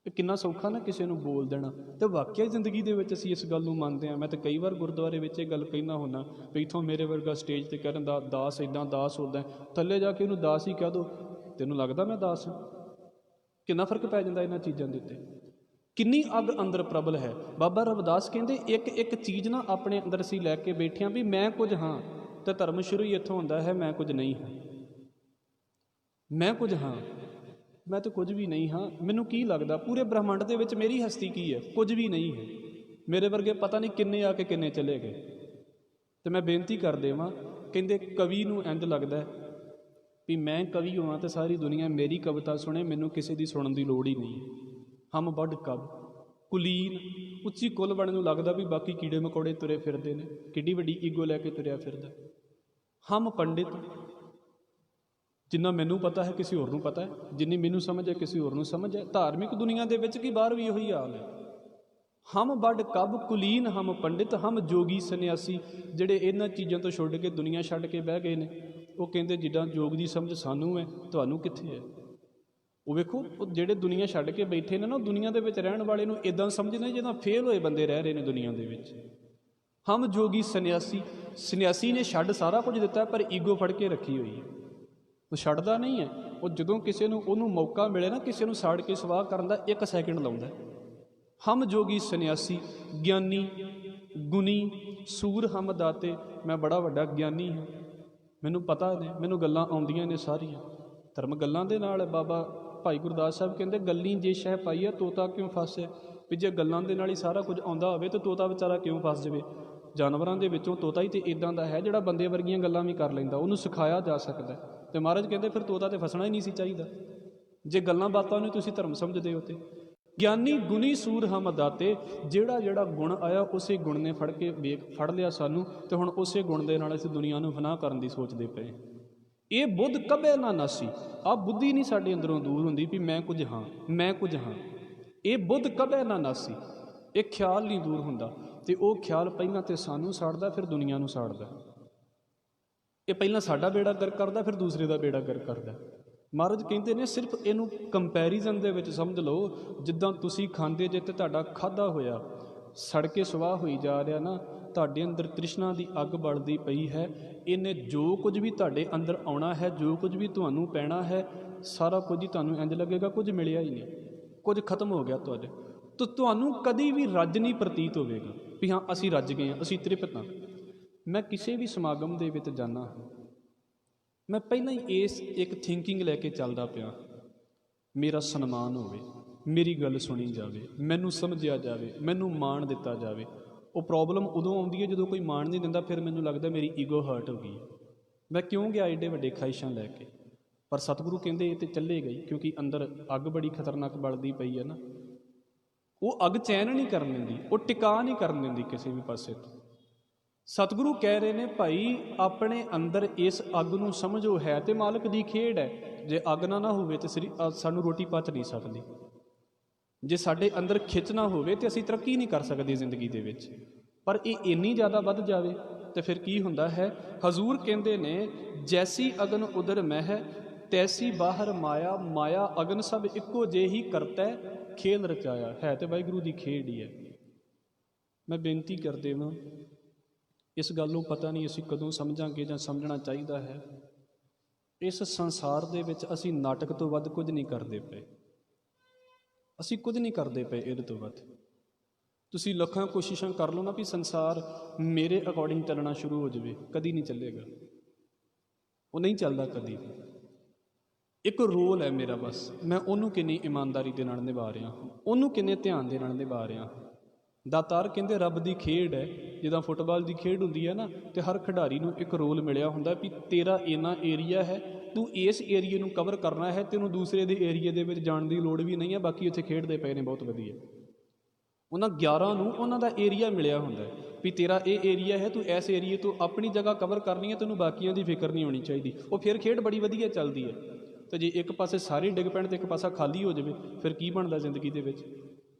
ਇਹ ਕਿੰਨਾ ਸੌਖਾ ਨਾ ਕਿਸੇ ਨੂੰ ਬੋਲ ਦੇਣਾ। ਅਤੇ ਵਾਕਿਆ ਜ਼ਿੰਦਗੀ ਦੇ ਵਿੱਚ ਅਸੀਂ ਇਸ ਗੱਲ ਨੂੰ ਮੰਨਦੇ ਹਾਂ। ਮੈਂ ਤਾਂ ਕਈ ਵਾਰ ਗੁਰਦੁਆਰੇ ਵਿੱਚ ਇਹ ਗੱਲ ਕਹਿੰਦਾ ਹੁੰਦਾ ਵੀ ਇੱਥੋਂ ਮੇਰੇ ਵਰਗਾ ਸਟੇਜ 'ਤੇ ਕਹਿ ਦਿੰਦਾ ਦਾਸ ਇੱਦਾਂ ਦਾਸ ਉੱਦਾਂ, ਥੱਲੇ ਜਾ ਕੇ ਉਹਨੂੰ ਦਾਸ ਹੀ ਕਹਿ ਦਿਓ। ਤੈਨੂੰ ਲੱਗਦਾ ਮੈਂ ਦਾਸ ਹਾਂ? ਕਿੰਨਾ ਫਰਕ ਪੈ ਜਾਂਦਾ ਇਹਨਾਂ ਚੀਜ਼ਾਂ ਦੇ ਉੱਤੇ। ਕਿੰਨੀ ਅੱਗ ਅੰਦਰ ਪ੍ਰਬਲ ਹੈ। ਬਾਬਾ ਰਵਿਦਾਸ ਕਹਿੰਦੇ ਇੱਕ ਇੱਕ ਚੀਜ਼ ਨਾ ਆਪਣੇ ਅੰਦਰ ਅਸੀਂ ਲੈ ਕੇ ਬੈਠੇ ਹਾਂ ਵੀ ਮੈਂ ਕੁਝ ਹਾਂ, ਅਤੇ ਧਰਮ ਸ਼ੁਰੂ ਹੀ ਇੱਥੋਂ ਹੁੰਦਾ ਹੈ ਮੈਂ ਕੁਝ ਨਹੀਂ ਹਾਂ। ਮੈਂ ਕੁਝ ਹਾਂ, ਮੈਂ ਤਾਂ ਕੁਝ ਵੀ ਨਹੀਂ ਹਾਂ। ਮੈਨੂੰ ਕੀ ਲੱਗਦਾ ਪੂਰੇ ਬ੍ਰਹਮੰਡ ਦੇ ਵਿੱਚ ਮੇਰੀ ਹਸਤੀ ਕੀ ਹੈ? ਕੁਝ ਵੀ ਨਹੀਂ ਹੈ। ਮੇਰੇ ਵਰਗੇ ਪਤਾ ਨਹੀਂ ਕਿੰਨੇ ਆ ਕੇ ਕਿੰਨੇ ਚਲੇ ਗਏ। ਅਤੇ ਮੈਂ ਬੇਨਤੀ ਕਰ ਦੇਵਾਂ, ਕਹਿੰਦੇ ਕਵੀ ਨੂੰ ਇੰਝ ਲੱਗਦਾ ਵੀ ਮੈਂ ਕਵੀ ਹੋਵਾਂ ਅਤੇ ਸਾਰੀ ਦੁਨੀਆ ਮੇਰੀ ਕਵਿਤਾ ਸੁਣੇ, ਮੈਨੂੰ ਕਿਸੇ ਦੀ ਸੁਣਨ ਦੀ ਲੋੜ ਹੀ ਨਹੀਂ। ਹਮ ਵੱਡ ਕਵ ਕੁਲੀਨ, ਉੱਚੀ ਕੁੱਲ ਬਣੇ ਨੂੰ ਲੱਗਦਾ ਵੀ ਬਾਕੀ ਕੀੜੇ ਮਕੌੜੇ ਤੁਰੇ ਫਿਰਦੇ ਨੇ, ਕਿੱਡੀ ਵੱਡੀ ਈਗੋ ਲੈ ਕੇ ਤੁਰਿਆ ਫਿਰਦਾ। ਹਮ ਪੰਡਿਤ, ਜਿੰਨਾ ਮੈਨੂੰ ਪਤਾ ਹੈ ਕਿਸੇ ਹੋਰ ਨੂੰ ਪਤਾ ਹੈ, ਜਿੰਨੀ ਮੈਨੂੰ ਸਮਝ ਹੈ ਕਿਸੇ ਹੋਰ ਨੂੰ ਸਮਝ ਹੈ। ਧਾਰਮਿਕ ਦੁਨੀਆ ਦੇ ਵਿੱਚ ਕੀ ਬਾਹਰ ਵੀ ਇਹੀ ਹਾਲ ਹੈ। ਹਮ ਵੱਡ ਕਬ ਕੁਲੀਨ ਹਮ ਪੰਡਿਤ, ਹਮ ਜੋਗੀ ਸੰਨਿਆਸੀ, ਜਿਹੜੇ ਇਹਨਾਂ ਚੀਜ਼ਾਂ ਤੋਂ ਛੁੱਟ ਕੇ ਦੁਨੀਆ ਛੱਡ ਕੇ ਬਹਿ ਗਏ ਨੇ। ਉਹ ਕਹਿੰਦੇ ਜਿੱਦਾਂ ਯੋਗ ਦੀ ਸਮਝ ਸਾਨੂੰ ਹੈ ਤੁਹਾਨੂੰ ਕਿੱਥੇ ਹੈ। ਉਹ ਵੇਖੋ ਉਹ ਜਿਹੜੇ ਦੁਨੀਆ ਛੱਡ ਕੇ ਬੈਠੇ ਨੇ ਨਾ, ਦੁਨੀਆ ਦੇ ਵਿੱਚ ਰਹਿਣ ਵਾਲੇ ਨੂੰ ਇੱਦਾਂ ਸਮਝਦੇ ਜਿੱਦਾਂ ਫੇਲ ਹੋਏ ਬੰਦੇ ਰਹਿ ਰਹੇ ਨੇ ਦੁਨੀਆ ਦੇ ਵਿੱਚ। ਹਮ ਜੋਗੀ ਸੰਨਿਆਸੀ, ਸੰਨਿਆਸੀ ਨੇ ਛੱਡ ਸਾਰਾ ਕੁਝ ਦਿੱਤਾ ਪਰ ਈਗੋ ਫੜ ਕੇ ਰੱਖੀ ਹੋਈ ਹੈ। ਉਹ ਛੱਡਦਾ ਨਹੀਂ ਹੈ। ਉਹ ਜਦੋਂ ਕਿਸੇ ਨੂੰ ਉਹਨੂੰ ਮੌਕਾ ਮਿਲੇ ਨਾ ਕਿਸੇ ਨੂੰ ਸਾੜ ਕੇ ਸਵਾਹ ਕਰਨ ਦਾ, 1 ਸੈਕਿੰਡ ਲਾਉਂਦਾ। ਹਮ ਜੋਗੀ ਸੰਨਿਆਸੀ, ਗਿਆਨੀ ਗੁਣੀ ਸੂਰ ਹਮ ਦਾਤੇ, ਮੈਂ ਬੜਾ ਵੱਡਾ ਗਿਆਨੀ ਹਾਂ, ਮੈਨੂੰ ਪਤਾ ਨੇ, ਮੈਨੂੰ ਗੱਲਾਂ ਆਉਂਦੀਆਂ ਨੇ ਸਾਰੀਆਂ। ਧਰਮ ਗੱਲਾਂ ਦੇ ਨਾਲ। ਬਾਬਾ ਭਾਈ ਗੁਰਦਾਸ ਸਾਹਿਬ ਕਹਿੰਦੇ ਗੱਲੀ ਜੇ ਸ਼ਹਿ ਪਾਈਆ ਤੋਤਾ ਕਿਉਂ ਫਸਿਆ, ਵੀ ਜੇ ਗੱਲਾਂ ਦੇ ਨਾਲ ਹੀ ਸਾਰਾ ਕੁਝ ਆਉਂਦਾ ਹੋਵੇ ਤਾਂ ਤੋਤਾ ਵਿਚਾਰਾ ਕਿਉਂ ਫਸ ਜਾਵੇ। ਜਾਨਵਰਾਂ ਦੇ ਵਿੱਚੋਂ ਤੋਤਾ ਹੀ ਤਾਂ ਇੱਦਾਂ ਦਾ ਹੈ ਜਿਹੜਾ ਬੰਦੇ ਵਰਗੀਆਂ ਗੱਲਾਂ ਵੀ ਕਰ ਲੈਂਦਾ, ਉਹਨੂੰ ਸਿਖਾਇਆ ਜਾ ਸਕਦਾ। ਅਤੇ ਮਹਾਰਾਜ ਕਹਿੰਦੇ ਫਿਰ ਤੋਤਾ ਤਾਂ ਫਸਣਾ ਹੀ ਨਹੀਂ ਸੀ ਚਾਹੀਦਾ ਜੇ ਗੱਲਾਂ ਬਾਤਾਂ ਨੂੰ ਤੁਸੀਂ ਧਰਮ ਸਮਝਦੇ ਹੋ। ਤੇ ਗਿਆਨੀ ਗੁਣੀ ਸੂਰ ਹਮ ਦਾਤੇ, ਜਿਹੜਾ ਗੁਣ ਆਇਆ ਉਸੇ ਗੁਣ ਨੇ ਫੜ ਲਿਆ ਸਾਨੂੰ, ਅਤੇ ਹੁਣ ਉਸੇ ਗੁਣ ਦੇ ਨਾਲ ਅਸੀਂ ਦੁਨੀਆ ਨੂੰ ਫਨਾਹ ਕਰਨ ਦੀ ਸੋਚਦੇ ਪਏ। ਇਹ ਬੁੱਧ ਕਦੇ ਨਾ ਨਾਸੀ, ਆਹ ਬੁੱਧੀ ਨਹੀਂ ਸਾਡੇ ਅੰਦਰੋਂ ਦੂਰ ਹੁੰਦੀ ਵੀ ਮੈਂ ਕੁਝ ਹਾਂ, ਮੈਂ ਕੁਝ ਹਾਂ। ਇਹ ਬੁੱਧ ਕਦੇ ਨਾ ਨਾਸੀ, ਇਹ ਖਿਆਲ ਨਹੀਂ ਦੂਰ ਹੁੰਦਾ। ਅਤੇ ਉਹ ਖਿਆਲ ਪਹਿਲਾਂ ਤਾਂ ਸਾਨੂੰ ਸਾੜਦਾ ਫਿਰ ਦੁਨੀਆ ਨੂੰ ਸਾੜਦਾ। ਇਹ ਪਹਿਲਾਂ ਸਾਡਾ ਬੇੜਾ ਗਰਕ ਕਰਦਾ ਫਿਰ ਦੂਸਰੇ ਦਾ ਬੇੜਾ ਗਰਕ ਕਰਦਾ। ਮਹਾਰਾਜ ਕਹਿੰਦੇ ਨੇ ਸਿਰਫ ਇਹਨੂੰ ਕੰਪੈਰੀਜ਼ਨ ਦੇ ਵਿੱਚ ਸਮਝ ਲਓ। ਜਿੱਦਾਂ ਤੁਸੀਂ ਖਾਂਦੇ ਜੇ ਅਤੇ ਤੁਹਾਡਾ ਖਾਧਾ ਹੋਇਆ ਸੜ ਕੇ ਸਵਾਹ ਹੋਈ ਜਾ ਰਿਹਾ ਨਾ, ਤੁਹਾਡੇ ਅੰਦਰ ਤ੍ਰਿਸ਼ਨਾ ਦੀ ਅੱਗ ਬਲਦੀ ਪਈ ਹੈ। ਇਹਨੇ ਜੋ ਕੁਝ ਵੀ ਤੁਹਾਡੇ ਅੰਦਰ ਆਉਣਾ ਹੈ, ਜੋ ਕੁਝ ਵੀ ਤੁਹਾਨੂੰ ਪੈਣਾ ਹੈ, ਸਾਰਾ ਕੁਝ ਹੀ ਤੁਹਾਨੂੰ ਇੰਝ ਲੱਗੇਗਾ ਕੁਝ ਮਿਲਿਆ ਹੀ ਨਹੀਂ, ਕੁਝ ਖਤਮ ਹੋ ਗਿਆ ਤੁਹਾਡੇ ਤਾਂ। ਤੁਹਾਨੂੰ ਕਦੀ ਵੀ ਰੱਜ ਨਹੀਂ ਪ੍ਰਤੀਤ ਹੋਵੇਗਾ ਵੀ ਹਾਂ ਅਸੀਂ ਰੱਜ ਗਏ ਹਾਂ, ਅਸੀਂ ਤ੍ਰਿਪਤ ਹਾਂ। ਮੈਂ ਕਿਸੇ ਵੀ ਸਮਾਗਮ ਦੇ ਵਿੱਚ ਜਾਂਦਾ ਹਾਂ, ਮੈਂ ਪਹਿਲਾਂ ਹੀ ਇਸ ਇੱਕ ਥਿੰਕਿੰਗ ਲੈ ਕੇ ਚੱਲਦਾ ਪਿਆ, ਮੇਰਾ ਸਨਮਾਨ ਹੋਵੇ, ਮੇਰੀ ਗੱਲ ਸੁਣੀ ਜਾਵੇ, ਮੈਨੂੰ ਸਮਝਿਆ ਜਾਵੇ, ਮੈਨੂੰ ਮਾਣ ਦਿੱਤਾ ਜਾਵੇ। ਉਹ ਪ੍ਰੋਬਲਮ ਉਦੋਂ ਆਉਂਦੀ ਹੈ ਜਦੋਂ ਕੋਈ ਮਾਣ ਨਹੀਂ ਦਿੰਦਾ, ਫਿਰ ਮੈਨੂੰ ਲੱਗਦਾ ਮੇਰੀ ਈਗੋ ਹਰਟ ਹੋ ਗਈ। ਮੈਂ ਕਿਉਂ ਗਿਆ ਏਡੇ ਵੱਡੇ ਖਾਹਿਸ਼ਾਂ ਲੈ ਕੇ। ਪਰ ਸਤਿਗੁਰੂ ਕਹਿੰਦੇ ਇਹ ਤਾਂ ਚੱਲੇ ਗਈ, ਕਿਉਂਕਿ ਅੰਦਰ ਅੱਗ ਬੜੀ ਖਤਰਨਾਕ ਬਲਦੀ ਪਈ ਹੈ ਨਾ। ਉਹ ਅੱਗ ਚੈਨ ਨਹੀਂ ਕਰਨ ਦਿੰਦੀ, ਉਹ ਟਿਕਾ ਨਹੀਂ ਕਰਨ ਦਿੰਦੀ ਕਿਸੇ ਵੀ ਪਾਸੇ ਤੋਂ। ਸਤਿਗੁਰੂ ਕਹਿ ਰਹੇ ਨੇ ਭਾਈ ਆਪਣੇ ਅੰਦਰ ਇਸ ਅੱਗ ਨੂੰ ਸਮਝੋ, ਹੈ ਤੇ ਮਾਲਕ ਦੀ ਖੇਡ ਹੈ। ਜੇ ਅੱਗ ਨਾ ਹੋਵੇ ਤਾਂ ਸਾਨੂੰ ਰੋਟੀ ਪਚ ਨਹੀਂ ਸਕਦੀ। ਜੇ ਸਾਡੇ ਅੰਦਰ ਖਿੱਚ ਨਾ ਹੋਵੇ ਤਾਂ ਅਸੀਂ ਤਰੱਕੀ ਨਹੀਂ ਕਰ ਸਕਦੇ ਜ਼ਿੰਦਗੀ ਦੇ ਵਿੱਚ। ਪਰ ਇਹ ਇੰਨੀ ਜ਼ਿਆਦਾ ਵੱਧ ਜਾਵੇ ਤਾਂ ਫਿਰ ਕੀ ਹੁੰਦਾ ਹੈ। ਹਜ਼ੂਰ ਕਹਿੰਦੇ ਨੇ ਜੈਸੀ ਅਗਨ ਉਦਰ ਮਹਿ ਤੈਸੀ ਬਾਹਰ ਮਾਇਆ, ਮਾਇਆ ਅਗਨ ਸਭ ਇੱਕੋ ਜਿਹੀ ਕਰਤੈ ਖੇਲ ਰਚਾਇਆ। ਹੈ ਤੇ ਵਾਹਿਗੁਰੂ ਦੀ ਖੇਡ ਹੀ ਹੈ। ਮੈਂ ਬੇਨਤੀ ਕਰਦੇ ਹਾਂ, ਇਸ ਗੱਲ ਨੂੰ ਪਤਾ ਨਹੀਂ ਅਸੀਂ ਕਦੋਂ ਸਮਝਾਂਗੇ ਜਾਂ ਸਮਝਣਾ ਚਾਹੀਦਾ ਹੈ। ਇਸ ਸੰਸਾਰ ਦੇ ਵਿੱਚ ਅਸੀਂ ਨਾਟਕ ਤੋਂ ਵੱਧ ਕੁਝ ਨਹੀਂ ਕਰਦੇ ਪਏ। ਅਸੀਂ ਕੁਝ ਨਹੀਂ ਕਰਦੇ ਪਏ ਇਹਦੇ ਤੋਂ ਵੱਧ। ਤੁਸੀਂ ਲੱਖਾਂ ਕੋਸ਼ਿਸ਼ਾਂ ਕਰ ਲਓ ਨਾ ਵੀ ਸੰਸਾਰ ਮੇਰੇ ਅਕੋਰਡਿੰਗ ਚੱਲਣਾ ਸ਼ੁਰੂ ਹੋ ਜਾਵੇ, ਕਦੀ ਨਹੀਂ ਚੱਲੇਗਾ। ਉਹ ਨਹੀਂ ਚੱਲਦਾ ਕਦੀ। ਇੱਕ ਰੋਲ ਹੈ ਮੇਰਾ, ਬਸ ਮੈਂ ਉਹਨੂੰ ਕਿੰਨੀ ਇਮਾਨਦਾਰੀ ਦੇ ਨਾਲ ਨਿਭਾ ਰਿਹਾ, ਉਹਨੂੰ ਕਿੰਨੇ ਧਿਆਨ ਦੇ ਨਾਲ ਨਿਭਾ ਰਿਹਾ। ਦਾਤਾਰ ਕਹਿੰਦੇ ਰੱਬ ਦੀ ਖੇਡ ਹੈ। ਜਿੱਦਾਂ ਫੁੱਟਬਾਲ ਦੀ ਖੇਡ ਹੁੰਦੀ ਹੈ ਨਾ, ਅਤੇ ਹਰ ਖਿਡਾਰੀ ਨੂੰ ਇੱਕ ਰੋਲ ਮਿਲਿਆ ਹੁੰਦਾ ਵੀ ਤੇਰਾ ਇੰਨਾ ਏਰੀਆ ਹੈ, ਤੂੰ ਇਸ ਏਰੀਏ ਨੂੰ ਕਵਰ ਕਰਨਾ ਹੈ, ਤੈਨੂੰ ਦੂਸਰੇ ਦੇ ਏਰੀਏ ਦੇ ਵਿੱਚ ਜਾਣ ਦੀ ਲੋੜ ਵੀ ਨਹੀਂ ਹੈ। ਬਾਕੀ ਉੱਥੇ ਖੇਡਦੇ ਪਏ ਨੇ ਬਹੁਤ ਵਧੀਆ। ਉਹਨਾਂ 11 ਨੂੰ ਉਹਨਾਂ ਦਾ ਏਰੀਆ ਮਿਲਿਆ ਹੁੰਦਾ ਵੀ ਤੇਰਾ ਇਹ ਏਰੀਆ ਹੈ, ਤੂੰ ਇਸ ਏਰੀਏ ਤੋਂ ਆਪਣੀ ਜਗ੍ਹਾ ਕਵਰ ਕਰਨੀ ਹੈ, ਤੈਨੂੰ ਬਾਕੀਆਂ ਦੀ ਫਿਕਰ ਨਹੀਂ ਹੋਣੀ ਚਾਹੀਦੀ। ਉਹ ਫਿਰ ਖੇਡ ਬੜੀ ਵਧੀਆ ਚੱਲਦੀ ਹੈ। ਅਤੇ ਜੇ ਇੱਕ ਪਾਸੇ ਸਾਰੇ ਡਿੱਗ ਪੈਣ ਅਤੇ ਇੱਕ ਪਾਸਾ ਖਾਲੀ ਹੋ ਜਾਵੇ, ਫਿਰ ਕੀ ਬਣਦਾ ਜ਼ਿੰਦਗੀ ਦੇ ਵਿੱਚ?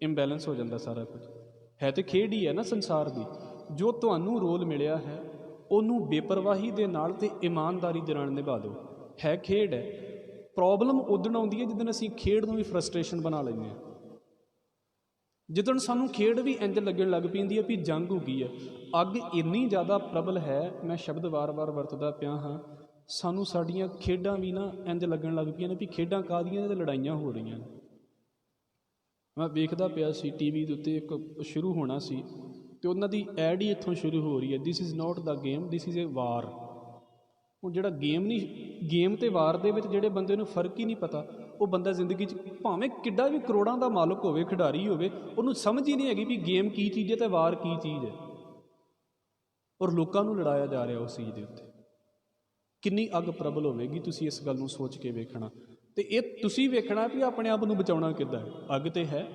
ਇੰਬੈਲੈਂਸ ਹੋ ਜਾਂਦਾ ਸਾਰਾ ਕੁਝ। ਹੈ ਤੇ ਖੇਡ ਹੀ ਹੈ ਨਾ ਸੰਸਾਰ ਦੀ। ਜੋ ਤੁਹਾਨੂੰ ਰੋਲ ਮਿਲਿਆ ਹੈ ਉਹਨੂੰ ਬੇਪਰਵਾਹੀ ਦੇ ਨਾਲ ਤੇ ਇਮਾਨਦਾਰੀ ਦੇ ਨਾਲ ਨਿਭਾ ਦਿਓ। ਹੈ ਖੇਡ ਹੈ। ਪ੍ਰੋਬਲਮ ਉਦਣ ਆਉਂਦੀ ਹੈ ਜਿੱਦਣ ਅਸੀਂ ਖੇਡ ਨੂੰ ਵੀ ਫਰਸਟ੍ਰੇਸ਼ਨ ਬਣਾ ਲੈਂਦੇ ਹਾਂ, ਜਿੱਦਣ ਸਾਨੂੰ ਖੇਡ ਵੀ ਇੰਝ ਲੱਗਣ ਲੱਗ ਪੈਂਦੀ ਹੈ ਵੀ ਜੰਗ ਹੋ ਗਈ ਹੈ। ਅੱਗ ਇੰਨੀ ਜ਼ਿਆਦਾ ਪ੍ਰਬਲ ਹੈ, ਮੈਂ ਸ਼ਬਦ ਵਾਰ-ਵਾਰ ਵਰਤਦਾ ਪਿਆ ਹਾਂ, ਸਾਨੂੰ ਸਾਡੀਆਂ ਖੇਡਾਂ ਵੀ ਨਾ ਇੰਝ ਲੱਗਣ ਲੱਗ ਪਈਆਂ ਨੇ ਵੀ ਖੇਡਾਂ ਕਾਹਦੀਆਂ ਤੇ ਲੜਾਈਆਂ ਹੋ ਰਹੀਆਂ ਨੇ। ਮੈਂ ਵੇਖਦਾ ਪਿਆ ਸੀ TV ਦੇ ਉੱਤੇ, ਇੱਕ ਸ਼ੁਰੂ ਹੋਣਾ ਸੀ ਅਤੇ ਉਹਨਾਂ ਦੀ ਐਡ ਹੀ ਇੱਥੋਂ ਸ਼ੁਰੂ ਹੋ ਰਹੀ ਹੈ, this is not the game, this is a war. ਹੁਣ ਜਿਹੜਾ ਗੇਮ ਨਹੀਂ, ਗੇਮ ਅਤੇ ਵਾਰ ਦੇ ਵਿੱਚ ਜਿਹੜੇ ਬੰਦੇ ਨੂੰ ਫ਼ਰਕ ਹੀ ਨਹੀਂ ਪਤਾ, ਉਹ ਬੰਦਾ ਜ਼ਿੰਦਗੀ 'ਚ ਭਾਵੇਂ ਕਿੱਡਾ ਵੀ ਕਰੋੜਾਂ ਦਾ ਮਾਲਕ ਹੋਵੇ, ਖਿਡਾਰੀ ਹੋਵੇ, ਉਹਨੂੰ ਸਮਝ ਹੀ ਨਹੀਂ ਹੈਗੀ ਵੀ ਗੇਮ ਕੀ ਚੀਜ਼ ਹੈ ਅਤੇ ਵਾਰ ਕੀ ਚੀਜ਼ ਹੈ। ਔਰ ਲੋਕਾਂ ਨੂੰ ਲੜਾਇਆ ਜਾ ਰਿਹਾ ਉਸ ਚੀਜ਼ ਦੇ ਉੱਤੇ। ਕਿੰਨੀ ਅੱਗ ਪ੍ਰਬਲ ਹੋਵੇਗੀ, ਤੁਸੀਂ ਇਸ ਗੱਲ ਨੂੰ ਸੋਚ ਕੇ ਵੇਖਣਾ। ਅਤੇ ਇਹ ਤੁਸੀਂ ਵੇਖਣਾ ਵੀ ਆਪਣੇ ਆਪ ਨੂੰ ਬਚਾਉਣਾ ਕਿੱਦਾਂ ਹੈ। ਅੱਗ ਤਾਂ ਹੈ,